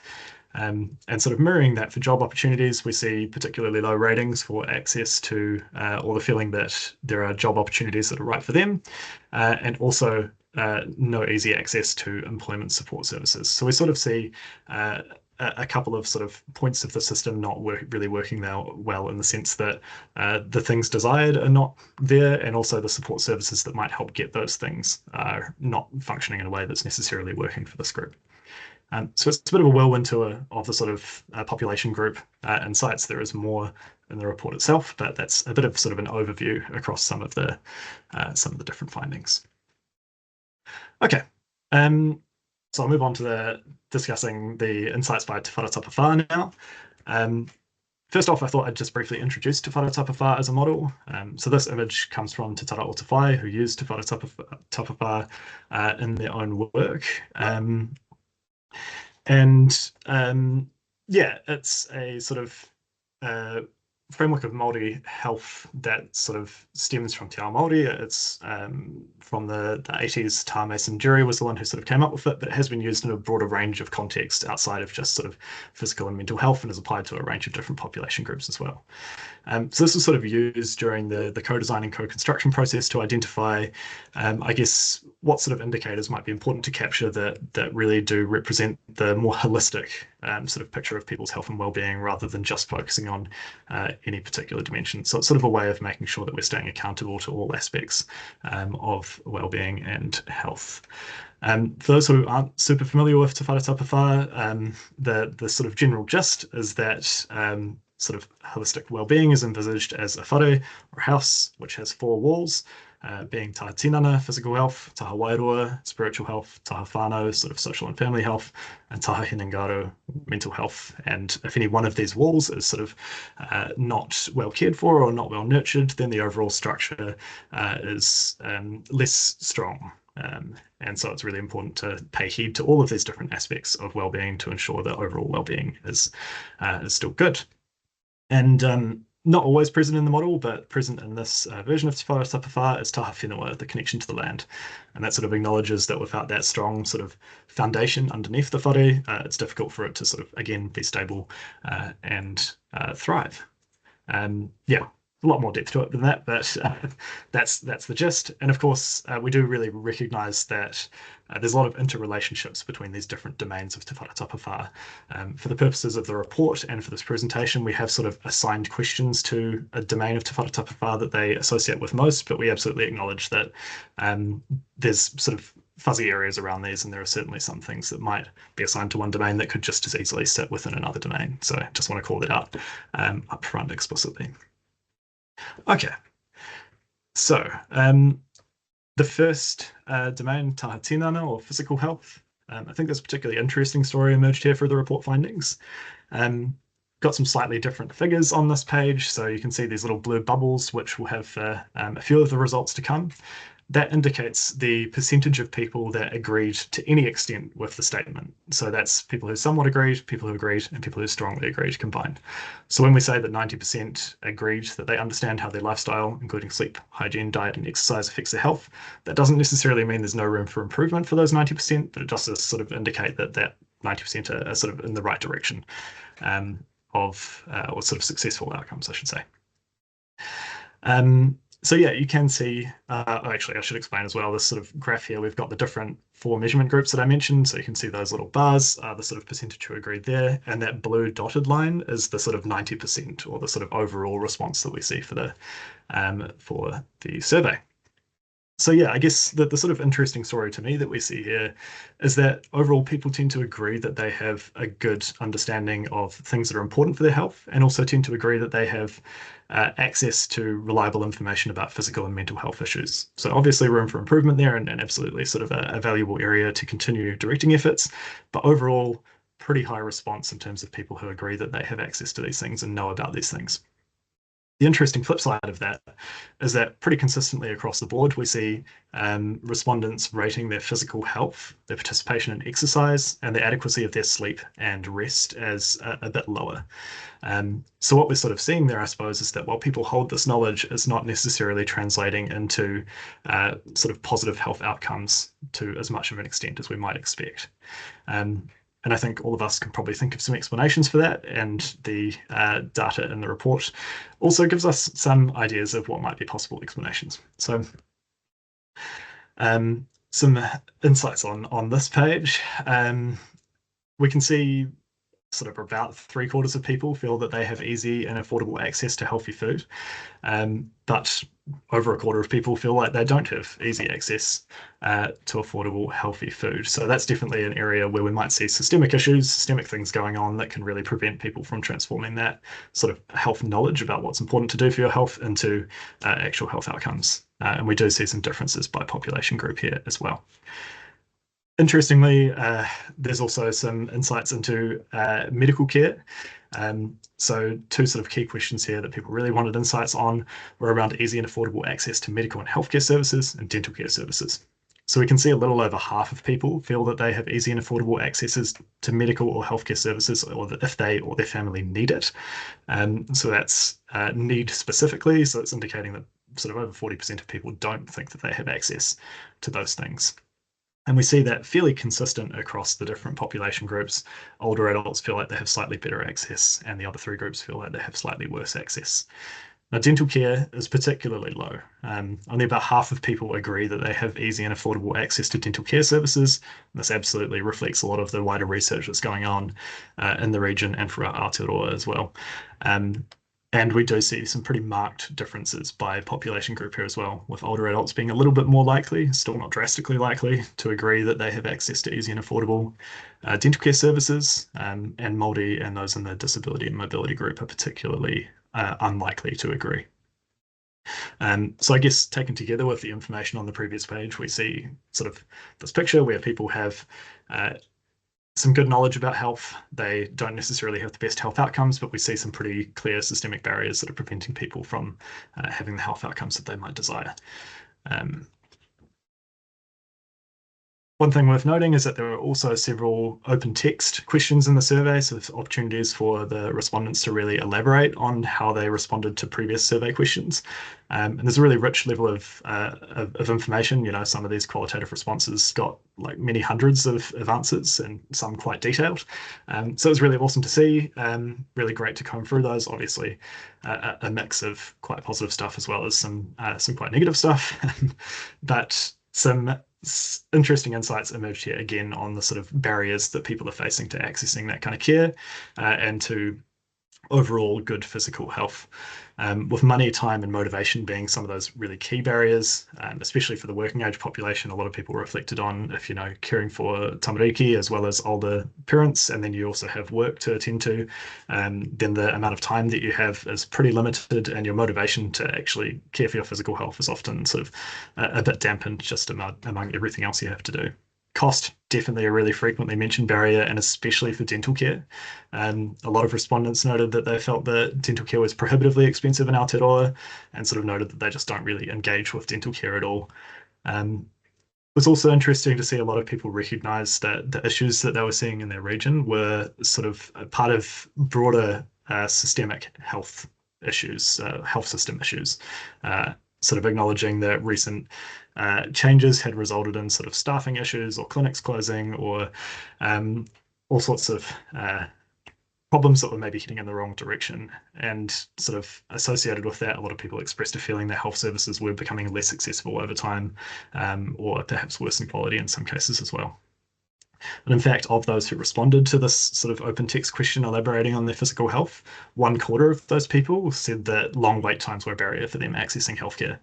And sort of mirroring that for job opportunities, we see particularly low ratings for access to or the feeling that there are job opportunities that are right for them, and also no easy access to employment support services. So we sort of see a couple of sort of points of the system not really working now well, in the sense that the things desired are not there, and also the support services that might help get those things are not functioning in a way that's necessarily working for this group. So it's a bit of a whirlwind tour of the sort of population group insights. There is more in the report itself, but that's a bit of sort of an overview across some of the different findings. Okay, so I'll move on to discussing the insights by Te Wharatapa Whā now. First off, I thought I'd just briefly introduce Te Wharatapa Whā as a model. So this image comes from Te Tara o Te Whai, who used Te Wharatapa Whā in their own work. Yeah, it's a sort of framework of Māori health that sort of stems from Te Ao Māori. It's from the 80s. Ta Mason Jury was the one who sort of came up with it, but it has been used in a broader range of contexts outside of just sort of physical and mental health, and is applied to a range of different population groups as well. So this was sort of used during the co-design and co-construction process to identify, I guess, what sort of indicators might be important to capture that really do represent the more holistic sort of picture of people's health and well-being, rather than just focusing on any particular dimension. So it's sort of a way of making sure that we're staying accountable to all aspects of well-being and health. For those who aren't super familiar with Te Wharatapa Whā, the sort of general gist is that sort of holistic well-being is envisaged as a whare, or house, which has 4 walls, being taha tinana, physical health, taha wairoa, spiritual health, taha whānau, sort of social and family health, and taha hinengaro, mental health. And if any one of these walls is sort of not well cared for or not well nurtured, then the overall structure is less strong. And so it's really important to pay heed to all of these different aspects of well-being to ensure that overall well-being is still good. And not always present in the model, but present in this version of Te Wharatapa Whā is taha whenua, the connection to the land. And that sort of acknowledges that without that strong sort of foundation underneath the whare, it's difficult for it to sort of, again, be stable and thrive. Yeah, a lot more depth to it than that, but that's the gist. And of course, we do really recognise that there's a lot of interrelationships between these different domains of Te Wharatapa Whā. For the purposes of the report and for this presentation, we have sort of assigned questions to a domain of Te Wharatapa Whā that they associate with most, but we absolutely acknowledge that there's sort of fuzzy areas around these, and there are certainly some things that might be assigned to one domain that could just as easily sit within another domain. So I just want to call that out up front explicitly. Okay, so the first domain, taha tinana, or physical health. I think there's a particularly interesting story emerged here for the report findings. Got some slightly different figures on this page, so you can see these little blue bubbles, which will have a few of the results to come. that indicates the percentage of people that agreed to any extent with the statement. So that's people who somewhat agreed, people who agreed, and people who strongly agreed combined. So when we say that 90% agreed that they understand how their lifestyle, including sleep, hygiene, diet, and exercise, affects their health, that doesn't necessarily mean there's no room for improvement for those 90%, but it just does sort of indicate that that 90% are sort of in the right direction of or sort of successful outcomes, I should say. So yeah, you can see, actually I should explain as well, this sort of graph here, we've got the different 4 measurement groups that I mentioned. So you can see those little bars are the sort of percentage who agreed there. And that blue dotted line is the sort of 90% or the sort of overall response that we see for the survey. So yeah, I guess the sort of interesting story to me that we see here is that overall people tend to agree that they have a good understanding of things that are important for their health, and also tend to agree that they have access to reliable information about physical and mental health issues. So obviously room for improvement there, and absolutely sort of a valuable area to continue directing efforts, but overall pretty high response in terms of people who agree that they have access to these things and know about these things. The interesting flip side of that is that pretty consistently across the board, we see respondents rating their physical health, their participation in exercise, and the adequacy of their sleep and rest as a bit lower. So what we're sort of seeing there, I suppose, is that while people hold this knowledge, it's not necessarily translating into sort of positive health outcomes to as much of an extent as we might expect. And I think all of us can probably think of some explanations for that, and the data in the report also gives us some ideas of what might be possible explanations. So some insights on this page. We can see sort of about 3/4 of people feel that they have easy and affordable access to healthy food, but over 1/4 of people feel like they don't have easy access to affordable, healthy food. So that's definitely an area where we might see systemic issues, systemic things going on that can really prevent people from transforming that sort of health knowledge about what's important to do for your health into actual health outcomes. And we do see some differences by population group here as well. Interestingly, there's also some insights into medical care. So 2 sort of key questions here that people really wanted insights on were around easy and affordable access to medical and healthcare services and dental care services. So we can see a little over half of people feel that they have easy and affordable accesses to medical or healthcare services, or that if they or their family need it. So that's need specifically. So it's indicating that sort of over 40% of people don't think that they have access to those things. And we see that fairly consistent across the different population groups. Older adults feel like they have slightly better access, and the other 3 groups feel like they have slightly worse access. Now, dental care is particularly low. Only about half of people agree that they have easy and affordable access to dental care services. This absolutely reflects a lot of the wider research that's going on in the region and throughout Aotearoa as well. And we do see some pretty marked differences by population group here as well, with older adults being a little bit more likely, still not drastically likely, to agree that they have access to easy and affordable dental care services, and Māori and those in the disability and mobility group are particularly unlikely to agree. So I guess taken together with the information on the previous page, we see sort of this picture where people have some good knowledge about health. They don't necessarily have the best health outcomes, but we see some pretty clear systemic barriers that are preventing people from having the health outcomes that they might desire. One thing worth noting is that there are also several open text questions in the survey, so there's opportunities for the respondents to really elaborate on how they responded to previous survey questions. And there's a really rich level of information. You know, some of these qualitative responses got like many hundreds of answers, and some quite detailed. So it was really awesome to see. Really great to comb through those. Obviously, a mix of quite positive stuff as well as some quite negative stuff, but some interesting insights emerged here again on the sort of barriers that people are facing to accessing that kind of care and to overall good physical health, with money, time, and motivation being some of those really key barriers, especially for the working age population. A lot of people reflected on, if you know, caring for tamariki as well as older parents, and then you also have work to attend to, then the amount of time that you have is pretty limited, and your motivation to actually care for your physical health is often sort of a bit dampened just among everything else you have to do. Cost, definitely a really frequently mentioned barrier, and especially for dental care. A lot of respondents noted that they felt that dental care was prohibitively expensive in Aotearoa, and sort of noted that they just don't really engage with dental care at all. It was also interesting to see a lot of people recognize that the issues that they were seeing in their region were sort of a part of broader systemic health issues, health system issues, sort of acknowledging that recent changes had resulted in sort of staffing issues or clinics closing or all sorts of problems that were maybe heading in the wrong direction. And sort of associated with that, a lot of people expressed a feeling that health services were becoming less accessible over time, or perhaps worse in quality in some cases as well. And in fact, of those who responded to this sort of open text question elaborating on their physical health, 1/4 of those people said that long wait times were a barrier for them accessing healthcare.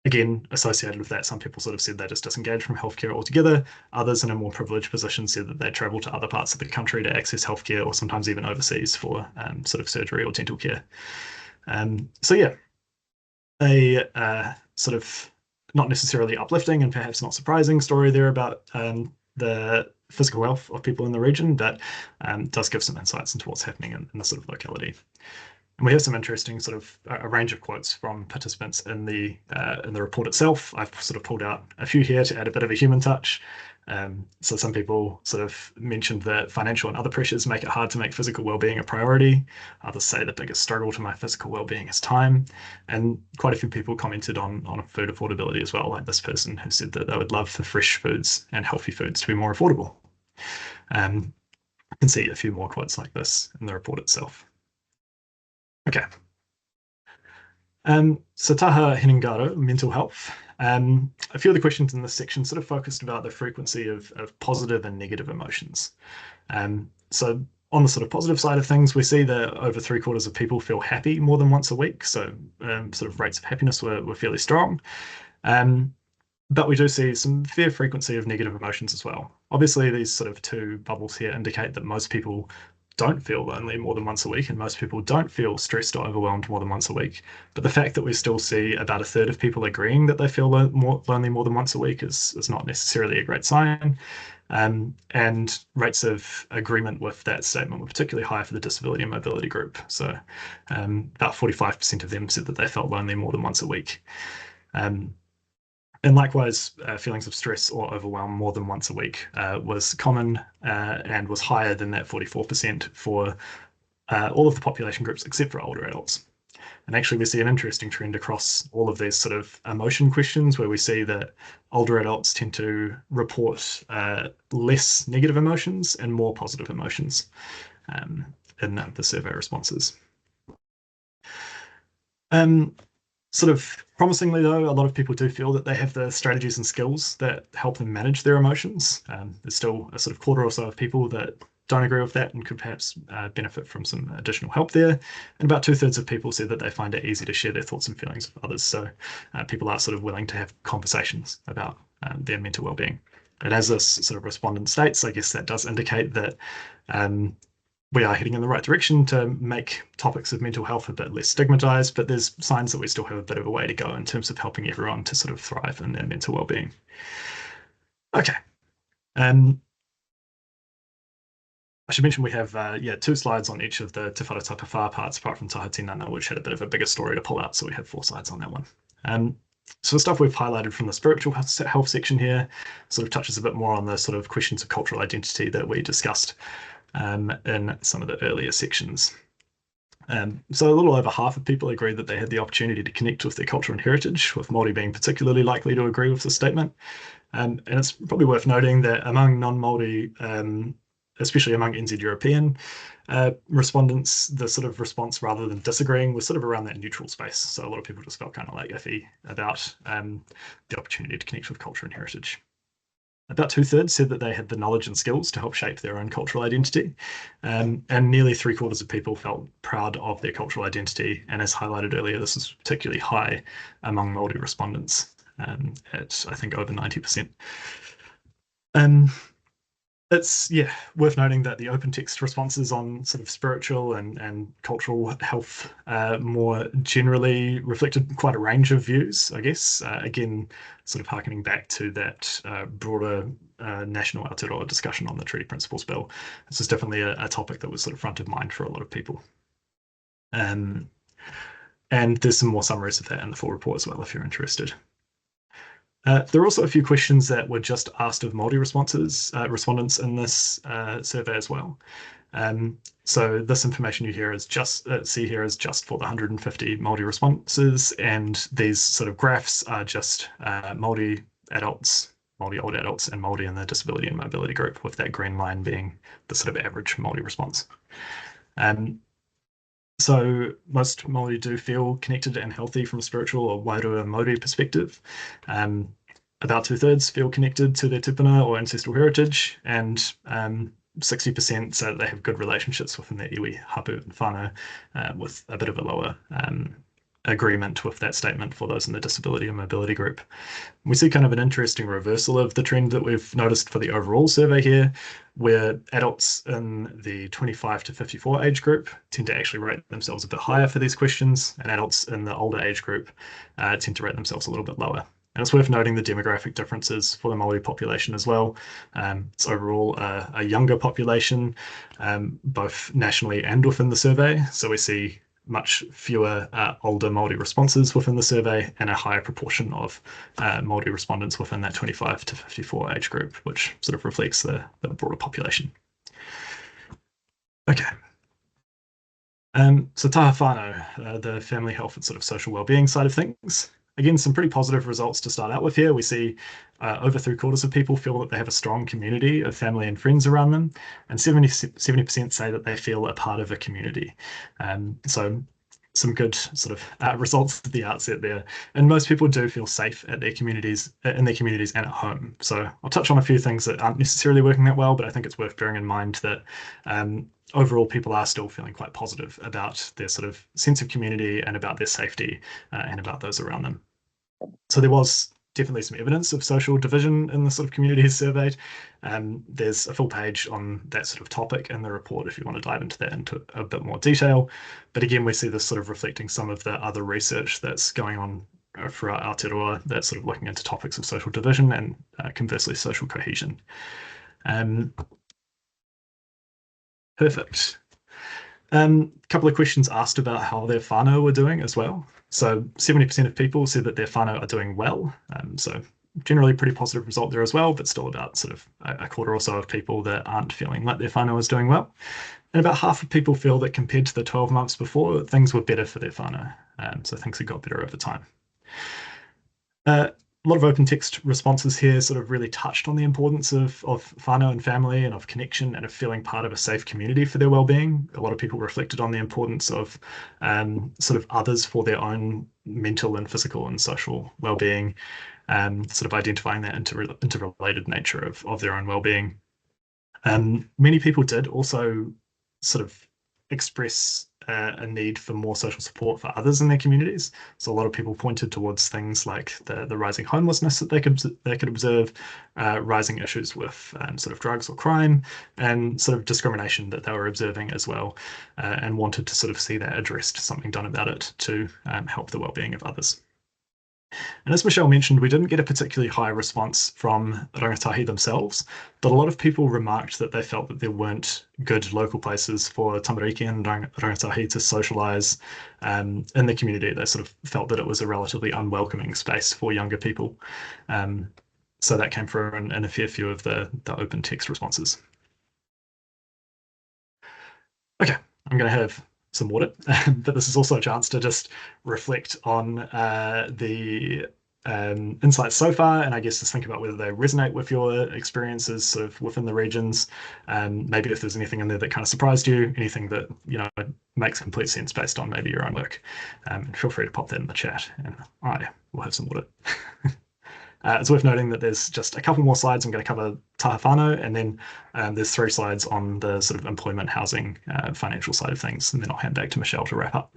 Again, associated with that, some people sort of said they just disengaged from healthcare altogether. Others in a more privileged position said that they travel to other parts of the country to access healthcare, or sometimes even overseas for sort of surgery or dental care. So yeah, a sort of not necessarily uplifting and perhaps not surprising story there about the physical health of people in the region, but does give some insights into what's happening in the sort of locality. And we have some interesting sort of a range of quotes from participants in the report itself. I've sort of pulled out a few here to add a bit of a human touch. So some people sort of mentioned that financial and other pressures make it hard to make physical well-being a priority. Others say the biggest struggle to my physical well-being is time. And quite a few people commented on food affordability as well, like this person who said that they would love for fresh foods and healthy foods to be more affordable. You can see a few more quotes like this in the report itself. Okay. So Taha Hinengaro, mental health. A few of the questions in this section sort of focused about the frequency of positive and negative emotions. So on the sort of positive side of things, we see that over 3/4 of people feel happy more than once a week. So sort of rates of happiness were fairly strong. But we do see some fair frequency of negative emotions as well. Obviously, these sort of two bubbles here indicate that most people don't feel lonely more than once a week, and most people don't feel stressed or overwhelmed more than once a week. But the fact that we still see about 1/3 of people agreeing that they feel lonely more than once a week is not necessarily a great sign. And rates of agreement with that statement were particularly high for the disability and mobility group. So about 45% of them said that they felt lonely more than once a week. And likewise, feelings of stress or overwhelm more than once a week was common and was higher than that 44% for all of the population groups except for older adults. And actually, we see an interesting trend across all of these sort of emotion questions where we see that older adults tend to report less negative emotions and more positive emotions in the survey responses. Sort of promisingly, though, a lot of people do feel that they have the strategies and skills that help them manage their emotions. There's still a sort of 1/4 or so of people that don't agree with that and could perhaps benefit from some additional help there. And about 2/3 of people said that they find it easy to share their thoughts and feelings with others. So people are sort of willing to have conversations about their mental well-being. And as this sort of respondent states, I guess that does indicate that we are heading in the right direction to make topics of mental health a bit less stigmatized, but there's signs that we still have a bit of a way to go in terms of helping everyone to sort of thrive in their mental well-being. Okay. I should mention we have 2 slides on each of the Te Wharatapa Whā parts, apart from Taha Tinana, which had a bit of a bigger story to pull out, so we have 4 slides on that one. So the stuff we've highlighted from the spiritual health section here sort of touches a bit more on the sort of questions of cultural identity that we discussed in some of the earlier sections. So a little over half of people agree that they had the opportunity to connect with their culture and heritage, with Māori being particularly likely to agree with this statement. And it's probably worth noting that among non-Māori, especially among NZ European respondents, the sort of response rather than disagreeing was sort of around that neutral space. So a lot of people just felt kind of like iffy about the opportunity to connect with culture and heritage. About 2/3 said that they had the knowledge and skills to help shape their own cultural identity. And nearly 3/4 of people felt proud of their cultural identity. And as highlighted earlier, this is particularly high among Māori respondents at, I think, over 90%. It's worth noting that the open text responses on sort of spiritual and cultural health more generally reflected quite a range of views, I guess. Again, sort of harkening back to that broader national Aotearoa discussion on the Treaty Principles Bill. This is definitely a topic that was sort of front of mind for a lot of people. And there's some more summaries of that in the full report as well, if you're interested. There are also a few questions that were just asked of Māori respondents in this survey as well. So this information you hear is just see here is just for the 150 Māori responses, and these sort of graphs are just Māori adults, Māori old adults, and Māori in the disability and mobility group, with that green line being the sort of average Māori response. So most Māori do feel connected and healthy from a spiritual or Wairua Māori perspective. About 2/3 feel connected to their tupuna or ancestral heritage, and 60% say that they have good relationships within their iwi, hapu, and whānau, with a bit of a lower agreement with that statement for those in the disability and mobility group. We see kind of an interesting reversal of the trend that we've noticed for the overall survey here, where adults in the 25 to 54 age group tend to actually rate themselves a bit higher for these questions, and adults in the older age group tend to rate themselves a little bit lower. And it's worth noting the demographic differences for the Māori population as well. It's overall a younger population, both nationally and within the survey. So we see much fewer older Māori responses within the survey, and a higher proportion of Māori respondents within that 25 to 54 age group, which sort of reflects the broader population. Okay. So taha whānau, the family health and sort of social wellbeing side of things. Again, some pretty positive results to start out with here. We see over 3/4 of people feel that they have a strong community of family and friends around them, and 70% say that they feel a part of a community. So some good sort of results at the outset there. And most people do feel safe at their communities, in their communities and at home. So I'll touch on a few things that aren't necessarily working that well, but I think it's worth bearing in mind that overall, people are still feeling quite positive about their sort of sense of community and about their safety and about those around them. So there was definitely some evidence of social division in the sort of communities surveyed. There's a full page on that sort of topic in the report if you want to dive into that into a bit more detail. But again, we see this sort of reflecting some of the other research that's going on throughout Aotearoa that's sort of looking into topics of social division and conversely social cohesion. Perfect. Couple of questions asked about how their whānau were doing as well. So 70% of people said that their whānau are doing well. So generally pretty positive result there as well, but still about sort of a quarter or so of people that aren't feeling like their whānau is doing well. And about half of people feel that compared to the 12 months before, things were better for their whānau. So things have got better over time. A lot of open text responses here sort of really touched on the importance of whānau and family and of connection and of feeling part of a safe community for their well-being. A lot of people reflected on the importance of sort of others for their own mental and physical and social well-being, sort of identifying that interrelated nature of their own well-being. Many people did also sort of express a need for more social support for others in their communities. So a lot of people pointed towards things like the rising homelessness that they could observe, rising issues with sort of drugs or crime, and sort of discrimination that they were observing as well, and wanted to sort of see that addressed, something done about it to help the well-being of others. And as Michelle mentioned, we didn't get a particularly high response from rangatahi themselves, but a lot of people remarked that they felt that there weren't good local places for tamariki and rangatahi to socialise in the community. They sort of felt that it was a relatively unwelcoming space for younger people. So that came through in a fair few of the open text responses. Okay, I'm going to have some water, but this is also a chance to just reflect on the insights so far, and I guess just think about whether they resonate with your experiences sort of within the regions. Maybe if there's anything in there that kind of surprised you, anything that makes complete sense based on maybe your own work, and feel free to pop that in the chat, and I will have some water. It's worth noting that there's just a couple more slides. I'm going to cover taha whānau, and then there's 3 slides on the sort of employment, housing, financial side of things, and then I'll hand back to Michelle to wrap up.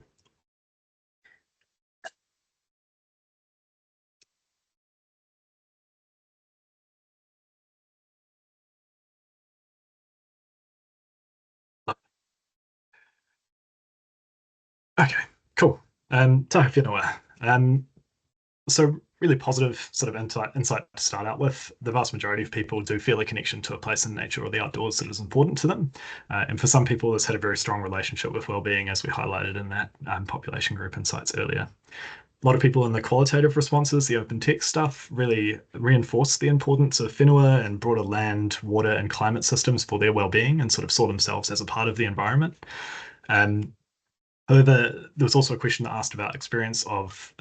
Okay, cool. Taha whenua. So really positive sort of insight to start out with. The vast majority of people do feel a connection to a place in nature or the outdoors that is important to them. And for some people, this had a very strong relationship with well-being, as we highlighted in that population group insights earlier. lot of people in the qualitative responses, the open text stuff, really reinforced the importance of whenua and broader land, water, and climate systems for their well-being, and sort of saw themselves as a part of the environment. However, there was also a question that asked about experience of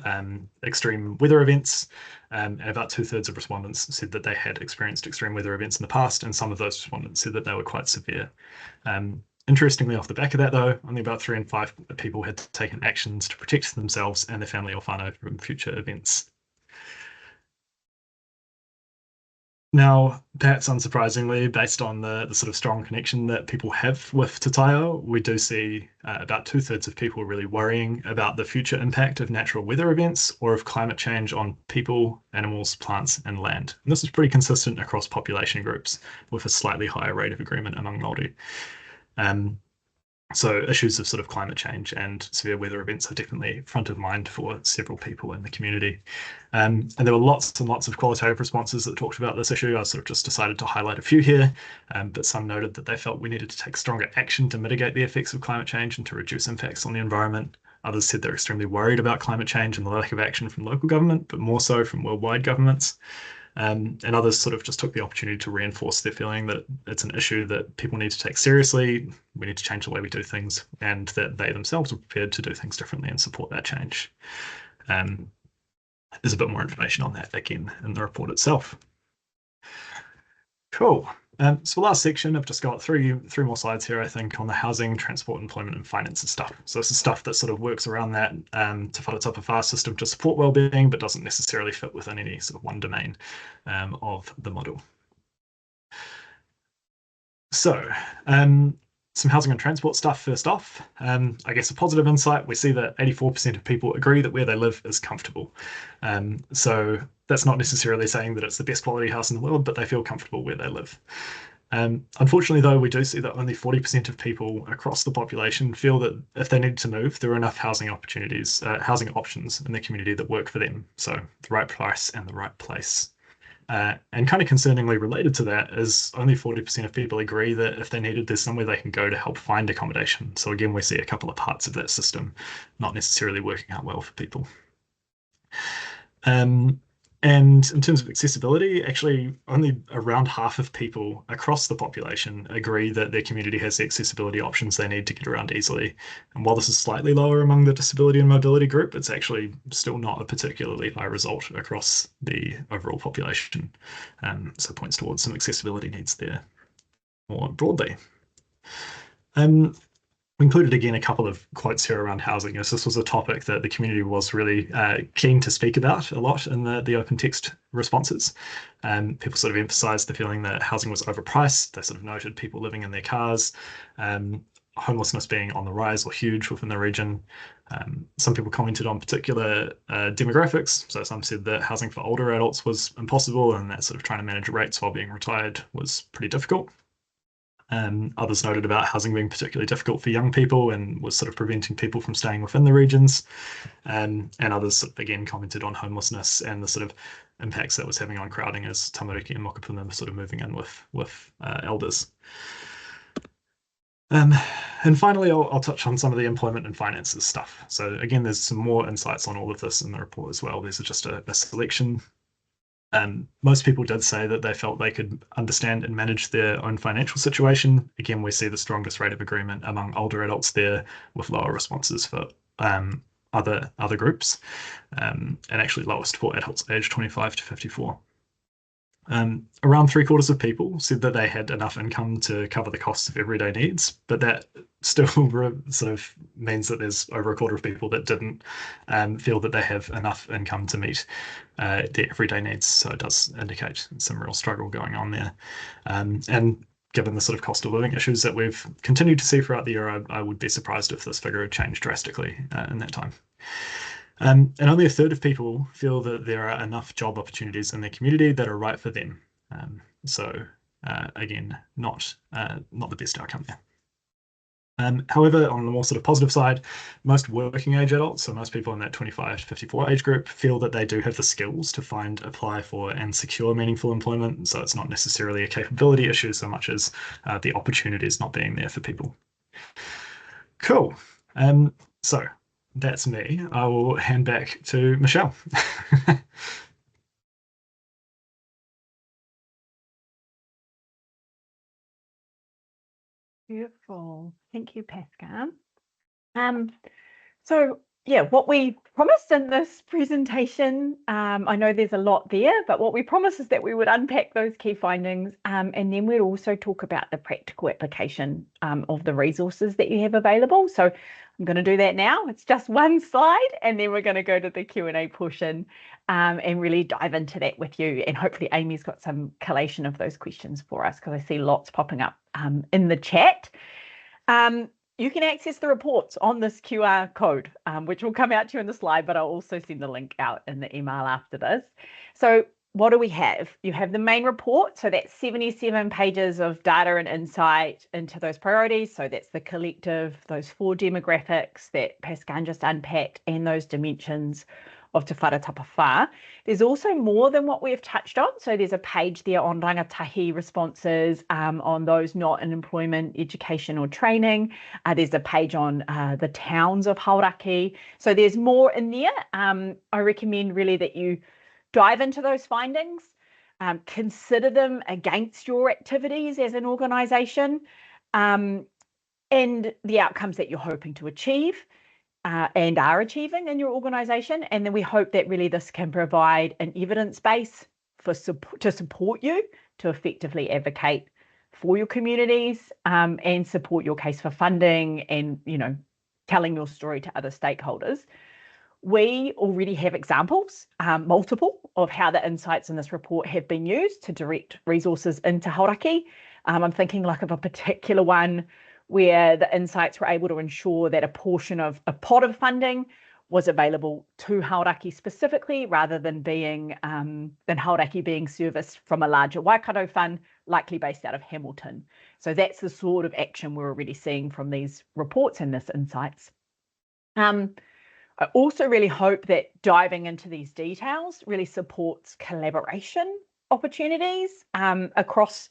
extreme weather events, and about 2/3 of respondents said that they had experienced extreme weather events in the past, and some of those respondents said that they were quite severe. Interestingly, off the back of that, though, only about 3 in 5 people had taken actions to protect themselves and their family or whānau from future events. Now, perhaps unsurprisingly, based on the sort of strong connection that people have with Te Taio, we do see about 2/3 of people really worrying about the future impact of natural weather events or of climate change on people, animals, plants, and land. And this is pretty consistent across population groups, with a slightly higher rate of agreement among Māori. So issues of sort of climate change and severe weather events are definitely front of mind for several people in the community. And there were lots and lots of qualitative responses that talked about this issue. I sort of just decided to highlight a few here, but some noted that they felt we needed to take stronger action to mitigate the effects of climate change and to reduce impacts on the environment. Others said they're extremely worried about climate change and the lack of action from local government, but more so from worldwide governments. And others sort of just took the opportunity to reinforce their feeling that it's an issue that people need to take seriously, we need to change the way we do things, and that they themselves are prepared to do things differently and support that change. There's a bit more information on that again in the report itself. Cool. So last section, I've just got three more slides here, I think, on the housing, transport, employment, and finances stuff. So this is stuff that sort of works around that Te Wharatapa Whā system to support wellbeing, but doesn't necessarily fit within any sort of one domain of the model. So some housing and transport stuff first off. I guess a positive insight, we see that 84% of people agree that where they live is comfortable. So that's not necessarily saying that it's the best quality house in the world, but they feel comfortable where they live. Unfortunately, though, we do see that only 40% of people across the population feel that if they need to move, there are enough housing opportunities, housing options in the community that work for them. So the right price and the right place. And kind of concerningly related to that is only 40% of people agree that if they needed, there's somewhere they can go to help find accommodation. So again, we see a couple of parts of that system not necessarily working out well for people. And in terms of accessibility, actually only around half of people across the population agree that their community has the accessibility options they need to get around easily. And while this is slightly lower among the disability and mobility group, it's actually still not a particularly high result across the overall population. So points towards some accessibility needs there more broadly. We included again a couple of quotes here around housing, as this was a topic that the community was really keen to speak about a lot in the open text responses. People sort of emphasised the feeling that housing was overpriced. They sort of noted people living in their cars, homelessness being on the rise or huge within the region. Some people commented on particular demographics. So some said that housing for older adults was impossible and that sort of trying to manage rates while being retired was pretty difficult. Others noted about housing being particularly difficult for young people and was sort of preventing people from staying within the regions. And others sort of, again, commented on homelessness and the sort of impacts that was having on crowding as tamariki and mokopuna were sort of moving in with elders. And finally, I'll touch on some of the employment and finances stuff. So again, there's some more insights on all of this in the report as well. These are just a selection. Most people did say that they felt they could understand and manage their own financial situation. Again, we see the strongest rate of agreement among older adults there, with lower responses for other groups, and actually lowest for adults aged 25 to 54. Around 3/4 of people said that they had enough income to cover the costs of everyday needs, but that still sort of means that there's over 1/4 of people that didn't feel that they have enough income to meet their everyday needs. So it does indicate some real struggle going on there. And given the sort of cost of living issues that we've continued to see throughout the year, I would be surprised if this figure had changed drastically in that time. And only 1/3 of people feel that there are enough job opportunities in their community that are right for them. So again, not the best outcome there. However, on the more sort of positive side, most working age adults, so most people in that 25 to 54 age group, feel that they do have the skills to find, apply for, and secure meaningful employment. So it's not necessarily a capability issue so much as the opportunities not being there for people. Cool. So That's me. I will hand back to Michelle. Beautiful. Thank you, Pascal. So yeah, what we promised in this presentation, I know there's a lot there, but what we promised is that we would unpack those key findings, and then we'd also talk about the practical application of the resources that you have available. So I'm going to do that now. It's just one slide, and then we're going to go to the Q&A portion and really dive into that with you. And hopefully Amy's got some collation of those questions for us, because I see lots popping up in the chat. You can access the reports on this QR code, which will come out to you in the slide, but I'll also send the link out in the email after this. So what do we have? You have the main report. So that's 77 pages of data and insight into those priorities. So that's the collective, those 4 demographics that Pascal just unpacked, and those dimensions of Te Wharatapa Whā. There's also more than what we've touched on. So there's a page there on rangatahi responses, on those not in employment, education or training. There's a page on the towns of Hauraki. So there's more in there. I recommend really that you dive into those findings, consider them against your activities as an organisation, and the outcomes that you're hoping to achieve. And are achieving in your organisation. And then we hope that really this can provide an evidence base to support you to effectively advocate for your communities, and support your case for funding, and telling your story to other stakeholders. We already have examples, multiple, of how the insights in this report have been used to direct resources into Hauraki. I'm thinking of a particular one where the insights were able to ensure that a portion of a pot of funding was available to Hauraki specifically, rather than Hauraki being serviced from a larger Waikato fund, likely based out of Hamilton. So that's the sort of action we're already seeing from these reports and this insights. I also really hope that diving into these details really supports collaboration opportunities across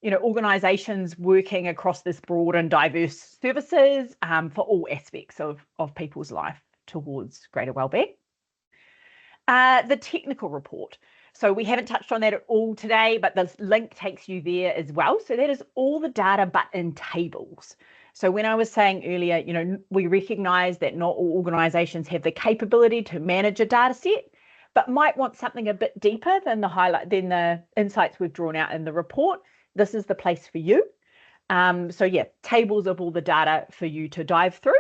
organisations working across this broad and diverse services for all aspects of people's life towards greater wellbeing. The technical report. So we haven't touched on that at all today, but the link takes you there as well. So that is all the data, but in tables. So when I was saying earlier, we recognise that not all organisations have the capability to manage a data set, but might want something a bit deeper than the insights we've drawn out in the report. This is the place for you. So yeah, tables of all the data for you to dive through.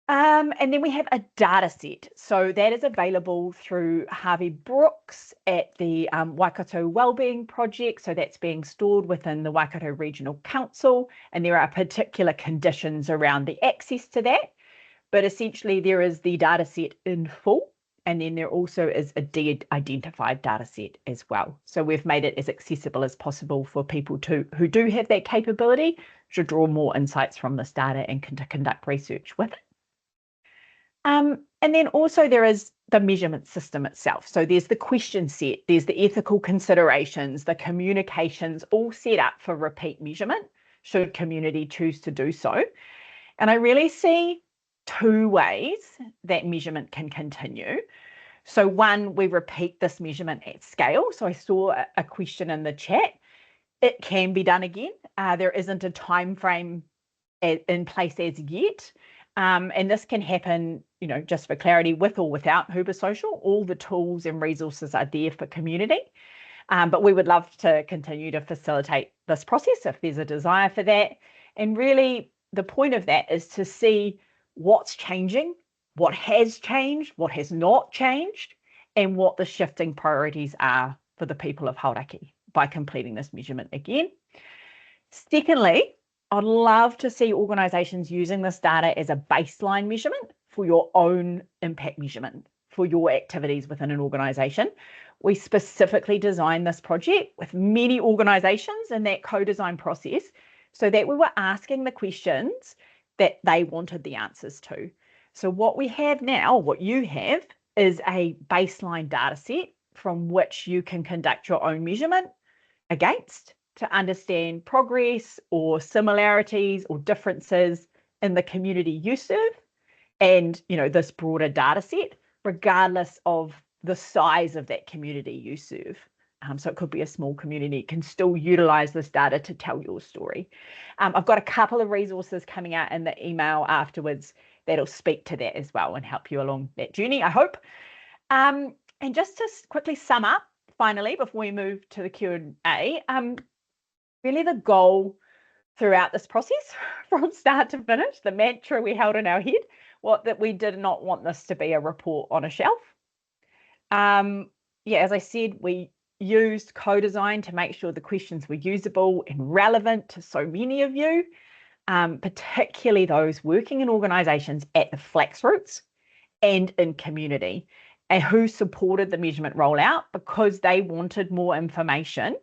And then we have a data set. So that is available through Harvey Brooks at the Waikato Wellbeing project. So that's being stored within the Waikato Regional Council, and there are particular conditions around the access to that. But essentially there is the data set in full. And then there also is a de-identified data set as well. So we've made it as accessible as possible for people who do have that capability to draw more insights from this data and to conduct research with it. And then also there is the measurement system itself. So there's the question set, there's the ethical considerations, the communications, all set up for repeat measurement, should community choose to do so. And I really see 2 ways that measurement can continue. So one, we repeat this measurement at scale. So I saw a question in the chat. It can be done again. There isn't a time frame in place as yet. And this can happen, just for clarity, with or without Huber Social. All the tools and resources are there for community. But we would love to continue to facilitate this process if there's a desire for that. And really, the point of that is to see what's changing, what has changed, what has not changed, and what the shifting priorities are for the people of Hauraki by completing this measurement again. Secondly, I'd love to see organisations using this data as a baseline measurement for your own impact measurement for your activities within an organisation. We specifically designed this project with many organisations in that co-design process so that we were asking the questions that they wanted the answers to. So what we have now, what you have, is a baseline data set from which you can conduct your own measurement against to understand progress or similarities or differences in the community you serve, and, this broader data set, regardless of the size of that community you serve. So it could be a small community, it can still utilize this data to tell your story. I've got a couple of resources coming out in the email afterwards that'll speak to that as well and help you along that journey, I hope. And just to quickly sum up, finally, before we move to the Q&A, really the goal throughout this process, from start to finish, the mantra we held in our head, that we did not want this to be a report on a shelf. As I said, we used co-design to make sure the questions were usable and relevant to so many of you, particularly those working in organisations at the flax roots and in community, and who supported the measurement rollout because they wanted more information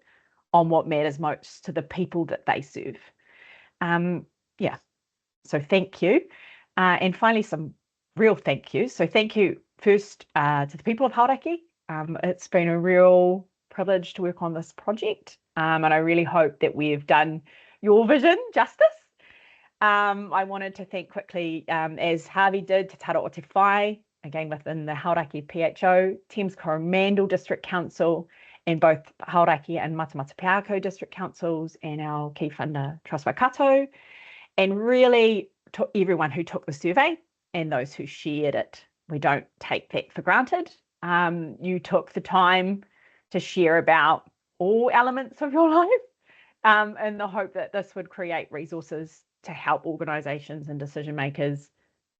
on what matters most to the people that they serve. So thank you. And finally, some real thank yous. So thank you first to the people of Hauraki. It's been a real privilege to work on this project, and I really hope that we've done your vision justice. I wanted to thank quickly, as Harvey did, Te Tara o Te Whai, again within the Hauraki PHO, Thames-Coromandel District Council, and both Hauraki and Matamata-Piako District Councils, and our key funder, Trust Waikato, and really to everyone who took the survey and those who shared it. We don't take that for granted. You took the time to share about all elements of your life, in the hope that this would create resources to help organisations and decision makers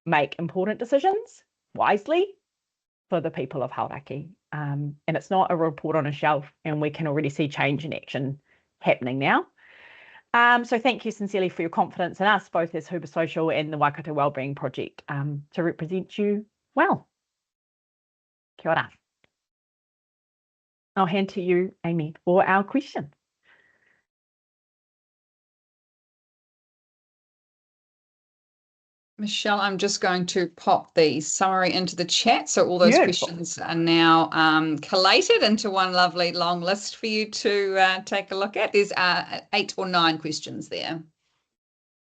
make important decisions wisely for the people of Hauraki. And it's not a report on a shelf, and we can already see change in action happening now. So thank you sincerely for your confidence in us, both as Huber Social and the Waikato Wellbeing Project, to represent you well. Kia ora. I'll hand to you, Amy, for our question. Michelle, I'm just going to pop the summary into the chat. So all those Beautiful. questions are now collated into one lovely long list for you to take a look at. There's 8 or 9 questions there.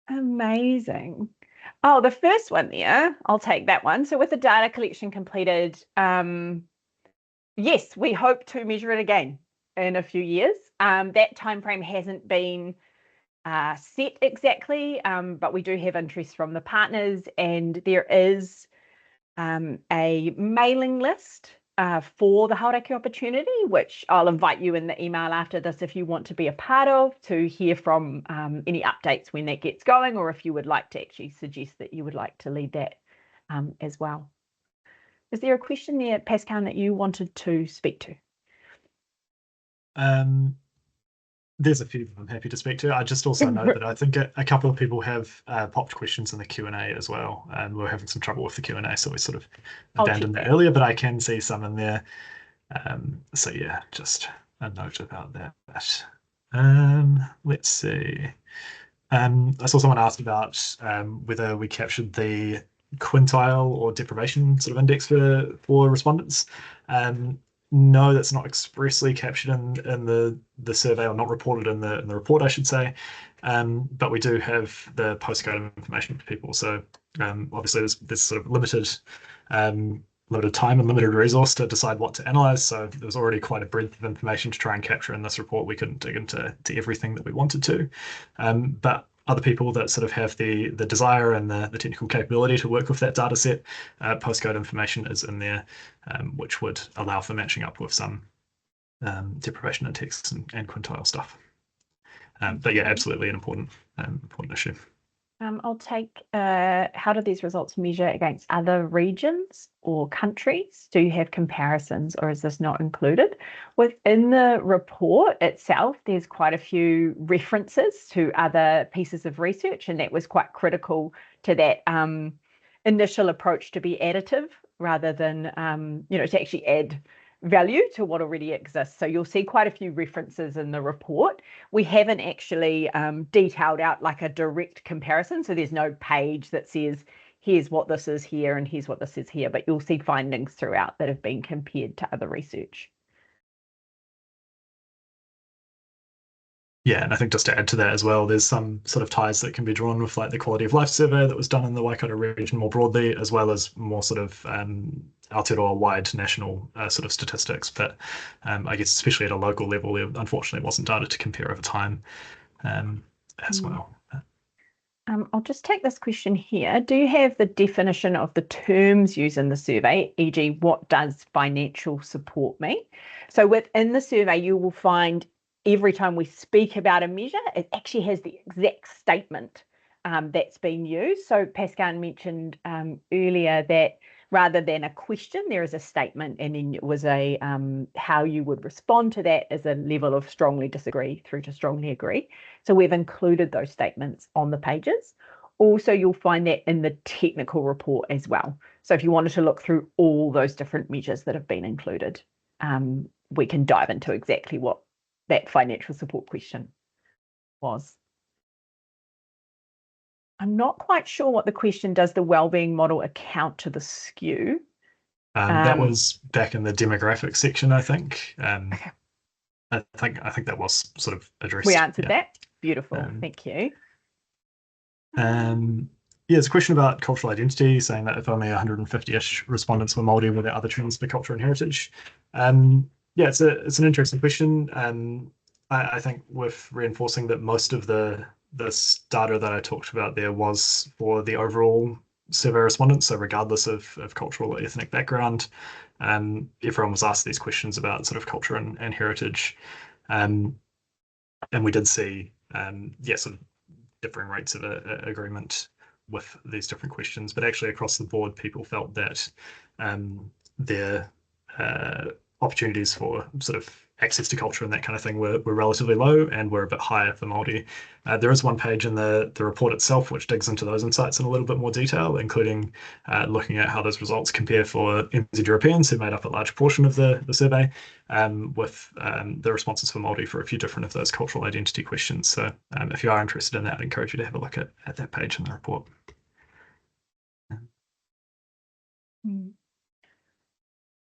Amazing. Oh, the first one there, I'll take that one. So with the data collection completed, yes, we hope to measure it again in a few years. That timeframe hasn't been set exactly, but we do have interest from the partners, and there is a mailing list for the Hauraki Opportunity, which I'll invite you in the email after this if you want to be a part of, to hear from any updates when that gets going, or if you would like to actually suggest that you would like to lead that as well. Is there a question there, Pascal, that you wanted to speak to? There's a few I'm happy to speak to. I just also know that I think a couple of people have popped questions in the Q&A as well, and we're having some trouble with the Q&A, so we sort of abandoned that earlier, but I can see some in there. So yeah, just a note about that. Let's see. I saw someone asked about whether we captured the quintile or deprivation sort of index for respondents. No, that's not expressly captured in the survey, or not reported in the report, I should say. But we do have the postcode information for people. So obviously there's sort of limited time and limited resource to decide what to analyze. So there was already quite a breadth of information to try and capture in this report. We couldn't dig into everything that we wanted to. But other people that sort of have the desire and the technical capability to work with that data set, postcode information is in there, which would allow for matching up with some deprivation index and quintile stuff. But yeah, absolutely an important issue. I'll take, how do these results measure against other regions or countries? Do you have comparisons, or is this not included? Within the report itself, there's quite a few references to other pieces of research, and that was quite critical to that initial approach to be additive rather than, to actually add value to what already exists. So you'll see quite a few references in the report. We haven't actually detailed out like a direct comparison. So there's no page that says, here's what this is here and here's what this is here, but you'll see findings throughout that have been compared to other research. Yeah, and I think just to add to that as well, there's some sort of ties that can be drawn with like the quality of life survey that was done in the Waikato region more broadly, as well as more sort of Aotearoa-wide national sort of statistics. But I guess especially at a local level, there unfortunately wasn't data to compare over time as well. I'll just take this question here. Do you have the definition of the terms used in the survey, e.g. what does financial support mean? So within the survey, you will find every time we speak about a measure, it actually has the exact statement that's been used. So Pascal mentioned earlier that rather than a question, there is a statement, and then it was a how you would respond to that as a level of strongly disagree through to strongly agree. So we've included those statements on the pages. Also, you'll find that in the technical report as well. So if you wanted to look through all those different measures that have been included, we can dive into exactly what that financial support question was. I'm not quite sure what the question, does the wellbeing model account to the skew? That was back in the demographics section, I think. Okay. I think that was sort of addressed. We answered that. Beautiful. Thank you. Yeah, it's a question about cultural identity, saying that if only 150-ish respondents were Māori, were there other trends for culture and heritage? Yeah, it's an interesting question. I think with reinforcing that most of this data that I talked about there was for the overall survey respondents, so regardless of cultural or ethnic background, everyone was asked these questions about sort of culture and heritage, and we did see sort of differing rates of agreement with these different questions, but actually across the board, people felt that their opportunities for sort of access to culture and that kind of thing were relatively low and were a bit higher for Māori. There is one page in the report itself which digs into those insights in a little bit more detail, including looking at how those results compare for NZ Europeans, who made up a large portion of the survey, with the responses for Māori for a few different of those cultural identity questions. So if you are interested in that, I encourage you to have a look at that page in the report.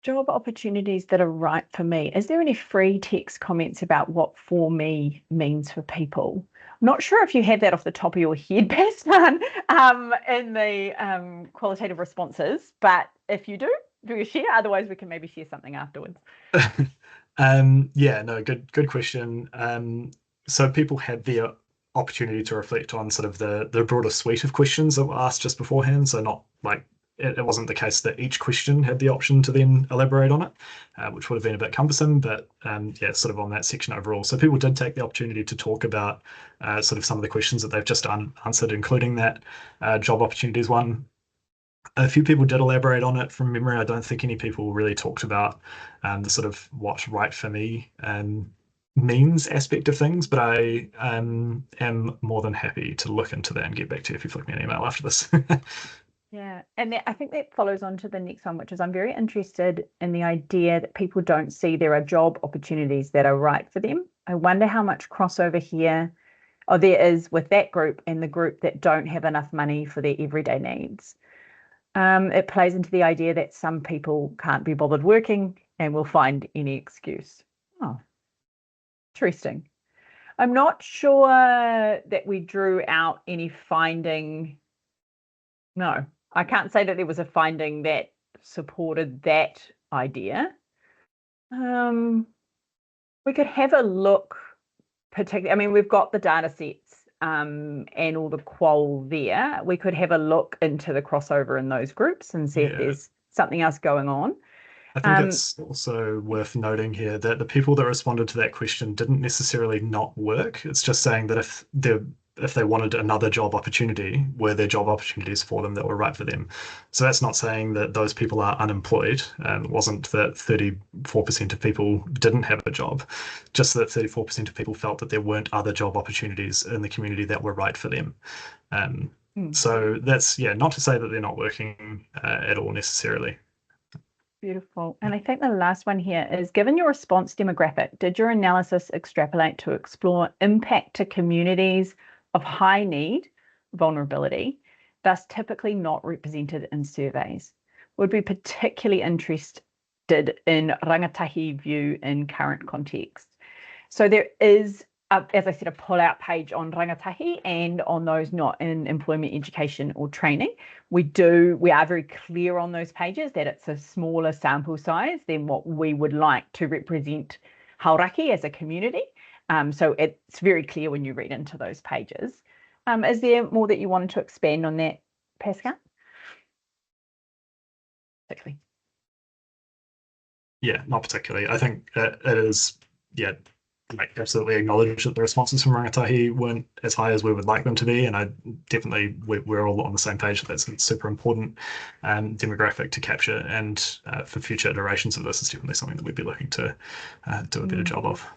Job opportunities that are right for me. Is there any free text comments about what for me means for people? I'm not sure if you have that off the top of your head, Pascal, in the qualitative responses, but if you do you share? Otherwise, we can maybe share something afterwards. Yeah, no, good question. So people had the opportunity to reflect on sort of the broader suite of questions that were asked just beforehand. So not like it wasn't the case that each question had the option to then elaborate on it, which would have been a bit cumbersome, but yeah, sort of on that section overall. So people did take the opportunity to talk about sort of some of the questions that they've just answered, including that job opportunities one. A few people did elaborate on it from memory. I don't think any people really talked about the sort of what's right for me means aspect of things, but I am more than happy to look into that and get back to you if you flick me an email after this. Yeah, and I think that follows on to the next one, which is I'm very interested in the idea that people don't see there are job opportunities that are right for them. I wonder how much crossover here there is with that group and the group that don't have enough money for their everyday needs. It plays into the idea that some people can't be bothered working and will find any excuse. Oh, interesting. I'm not sure that we drew out any finding. No, I can't say that there was a finding that supported that idea. We could have a look, particularly, I mean, we've got the data sets and all the qual there. We could have a look into the crossover in those groups and see if there's something else going on. I think it's also worth noting here that the people that responded to that question didn't necessarily not work. It's just saying that if they wanted another job opportunity, were there job opportunities for them that were right for them? So that's not saying that those people are unemployed. It wasn't that 34% of people didn't have a job, just that 34% of people felt that there weren't other job opportunities in the community that were right for them. So that's, not to say that they're not working at all necessarily. Beautiful. And I think the last one here is, given your response demographic, did your analysis extrapolate to explore impact to communities of high need, vulnerability, thus typically not represented in surveys? Would be particularly interested in rangatahi view in current context. So there is as I said, a pull-out page on rangatahi and on those not in employment, education or training. We are very clear on those pages that it's a smaller sample size than what we would like to represent Hauraki as a community. So it's very clear when you read into those pages. Is there more that you wanted to expand on that, Pascal? Particularly. Yeah, not particularly. I think it is, yeah, like absolutely acknowledge that the responses from rangatahi weren't as high as we would like them to be, and I definitely we're all on the same page that that's a super important demographic to capture, and for future iterations of this is definitely something that we'd be looking to do a better job of.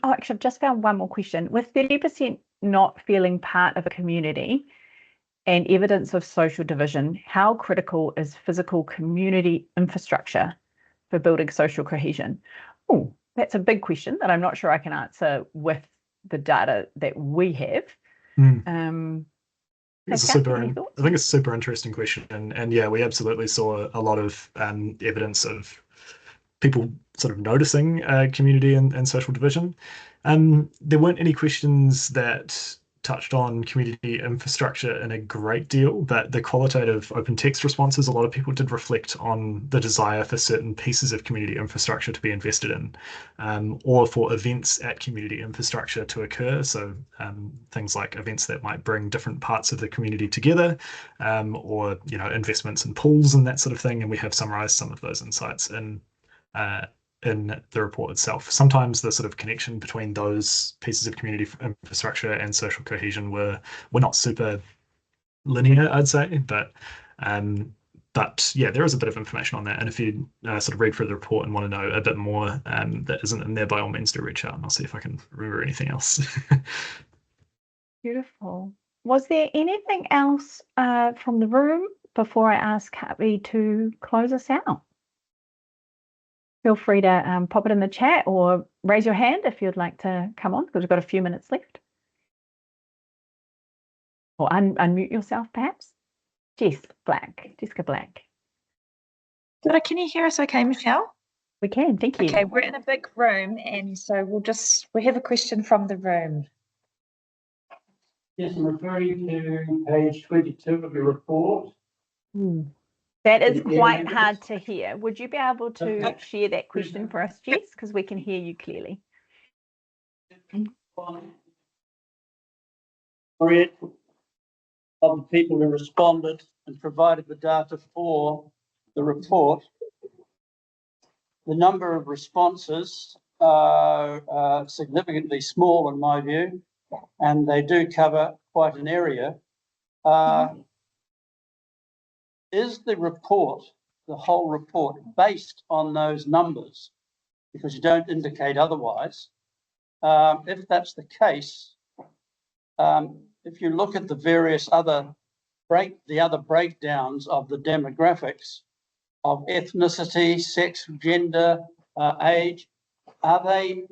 Actually, I've just found one more question. With 30% not feeling part of a community and evidence of social division, how critical is physical community infrastructure for building social cohesion? Oh, that's a big question that I'm not sure I can answer with the data that we have. I think it's a super interesting question, and yeah, we absolutely saw a lot of evidence of people sort of noticing community and social division. There weren't any questions that touched on community infrastructure in a great deal, but the qualitative open text responses, a lot of people did reflect on the desire for certain pieces of community infrastructure to be invested in, or for events at community infrastructure to occur. So things like events that might bring different parts of the community together, or investments in pools and that sort of thing. And we have summarized some of those insights in the report itself. Sometimes the sort of connection between those pieces of community infrastructure and social cohesion were not super linear, I'd say, but yeah, there is a bit of information on that. And if you sort of read through the report and want to know a bit more that isn't in there, by all means do reach out, and I'll see if I can remember anything else. Beautiful. Was there anything else from the room before I ask Harvey to close us out? Feel free to pop it in the chat or raise your hand if you'd like to come on, because we've got a few minutes left. Or unmute yourself, perhaps. Jessica Black. Can you hear us okay, Michelle? We can, thank you. Okay, we're in a big room, and so we have a question from the room. Yes, I'm referring to page 22 of your report. That is quite hard to hear. Would you be able to share that question for us, Jess? Because we can hear you clearly. Of the people who responded and provided the data for the report, the number of responses are significantly small in my view, and they do cover quite an area. Is the report, the whole report, based on those numbers? Because you don't indicate otherwise. If that's the case, if you look at the various other breakdowns of the demographics of ethnicity, sex, gender, age, are they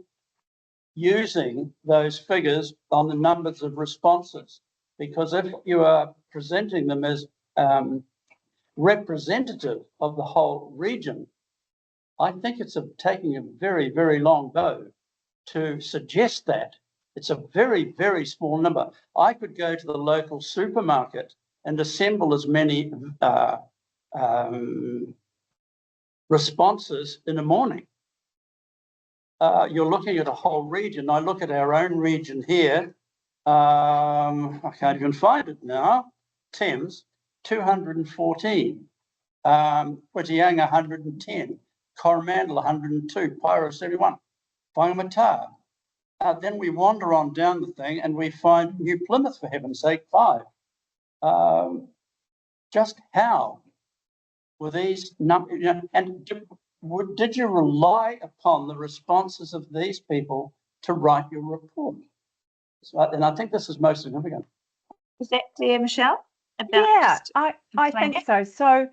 using those figures on the numbers of responses? Because if you are presenting them as representative of the whole region, I think it's taking a very, very long bow to suggest that. It's a very, very small number. I could go to the local supermarket and assemble as many responses in a morning. You're looking at a whole region. I look at our own region here. I can't even find it now. Thames, 214. Whitianga, 110. Coromandel, 102. Pyro, 71. Whangamata. Then we wander on down the thing and we find New Plymouth, for heaven's sake, 5. Just how were these numbers? And did you rely upon the responses of these people to write your report? And I think this is most significant. Is that clear, Michelle? Yeah, I think so. So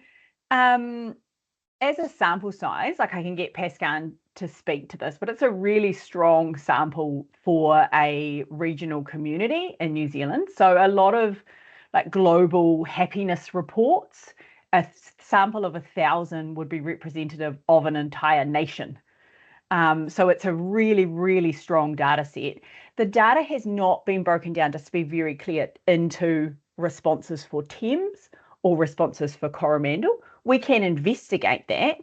as a sample size, like I can get Pascal to speak to this, but it's a really strong sample for a regional community in New Zealand. So a lot of like global happiness reports, a sample of 1,000 would be representative of an entire nation. So it's a really, really strong data set. The data has not been broken down, just to be very clear, into responses for Thames or responses for Coromandel. We can investigate that,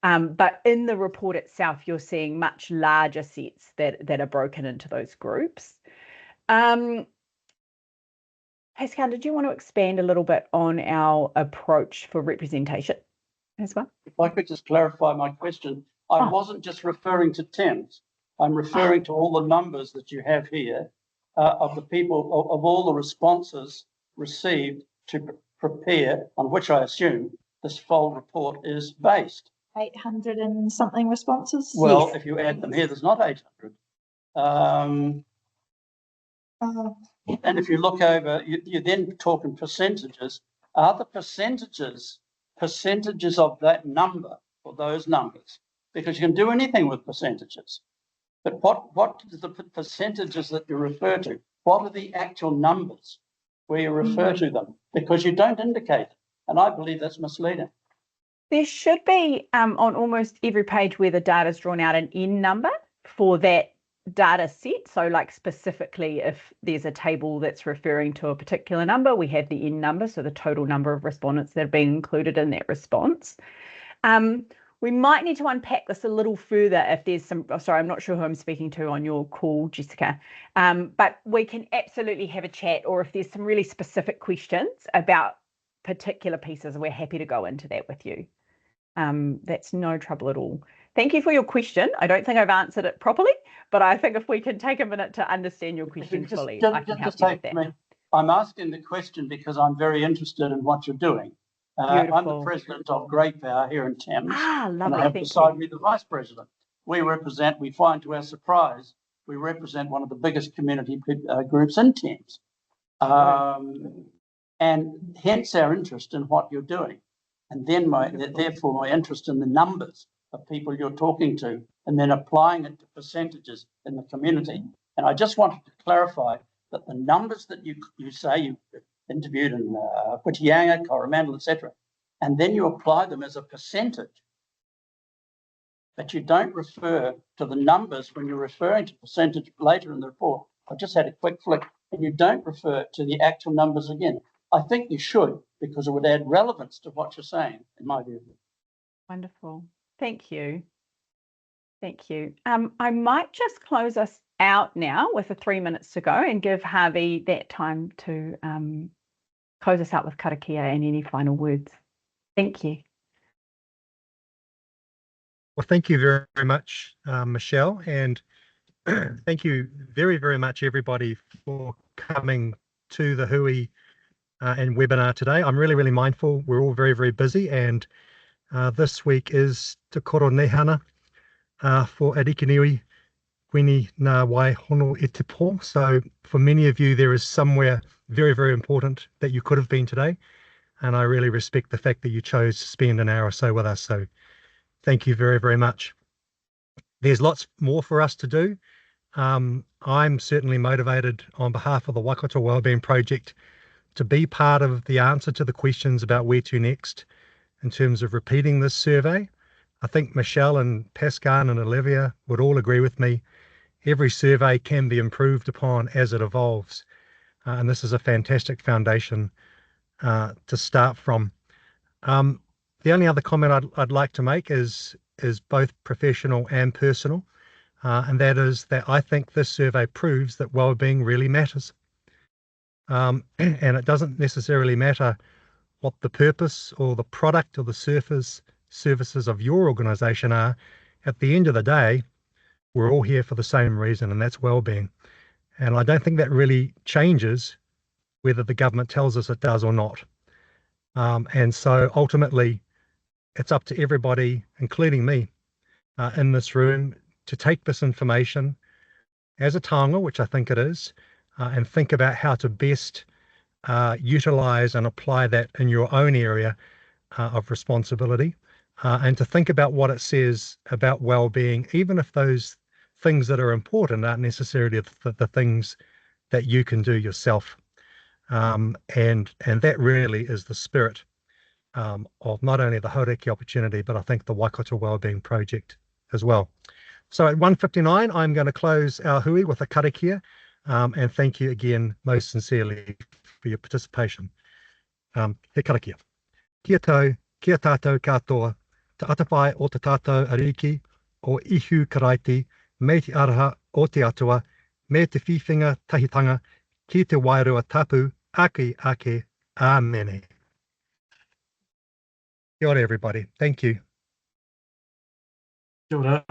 but in the report itself, you're seeing much larger sets that are broken into those groups. Pascal, did you want to expand a little bit on our approach for representation as well? If I could just clarify my question, I wasn't just referring to Thames. I'm referring to all the numbers that you have here of the people, of all the responses received to prepare, on which I assume this full report is based. 800 and something responses? Well, Yes. if you add them here, there's not 800. And if you look over, you then talk in percentages. Are the percentages of that number or those numbers? Because you can do anything with percentages. But what is the percentages that you refer to? What are the actual numbers where you refer to them? Because you don't indicate it. And I believe that's misleading. There should be on almost every page where the data is drawn out an N number for that data set. So like specifically if there's a table that's referring to a particular number, we have the N number, so the total number of respondents that have been included in that response. We might need to unpack this a little further if there's some, sorry, I'm not sure who I'm speaking to on your call, Jessica, but we can absolutely have a chat, or if there's some really specific questions about particular pieces, we're happy to go into that with you. That's no trouble at all. Thank you for your question. I don't think I've answered it properly, but I think if we can take a minute to understand your question fully, I can help you with that. I'm asking the question because I'm very interested in what you're doing. I'm the president of Great Power here in Thames. Lovely. And I have beside me the vice president. We find to our surprise, we represent one of the biggest community groups in Thames. And hence our interest in what you're doing. And then therefore my interest in the numbers of people you're talking to, and then applying it to percentages in the community. And I just wanted to clarify that the numbers that you say you interviewed in Whitianga, Coromandel, etc., and then you apply them as a percentage, but you don't refer to the numbers when you're referring to percentage later in the report. I just had a quick flick, and you don't refer to the actual numbers again. I think you should, because it would add relevance to what you're saying, in my view. Wonderful. Thank you. Thank you. I might just close us out now with 3 minutes to go and give Harvey that time to close us out with karakia and any final words. Thank you. Well, thank you very, very much, Michelle, and thank you very, very much, everybody, for coming to the Hui and webinar today. I'm really, really mindful. We're all very, very busy, and this week is Te Koro Nehana for Arikiniwi Kwini Ngā Wai Hono e Te Pō. So for many of you, there is somewhere very, very important that you could have been today. And I really respect the fact that you chose to spend an hour or so with us. So thank you very, very much. There's lots more for us to do. I'm certainly motivated on behalf of the Waikato Wellbeing Project to be part of the answer to the questions about where to next in terms of repeating this survey. I think Michelle and Pascal and Olivia would all agree with me. Every survey can be improved upon as it evolves. And this is a fantastic foundation to start from. The only other comment I'd like to make is both professional and personal, and that is that I think this survey proves that wellbeing really matters. And it doesn't necessarily matter what the purpose or the product or the services of your organisation are. At the end of the day, we're all here for the same reason, and that's wellbeing. And I don't think that really changes whether the government tells us it does or not. And so ultimately, it's up to everybody, including me, in this room, to take this information as a taonga, which I think it is, and think about how to best utilise and apply that in your own area of responsibility, and to think about what it says about well-being, even if those things that are important aren't necessarily the things that you can do yourself. And that really is the spirit of not only the Hauraki Opportunity, but I think the Waikato Wellbeing Project as well. So at 1:59, I'm going to close our hui with a karakia, and thank you again most sincerely for your participation. He karakia. Kia tau, kia tātou katoa, te atawhai o te tātou ariki, o ihu karaiti, me te araha o te atua, me te whiwhinga tahitanga, ki te wairua tapu, ake, āmene. Kia ora, everybody. Thank you. Kia ora.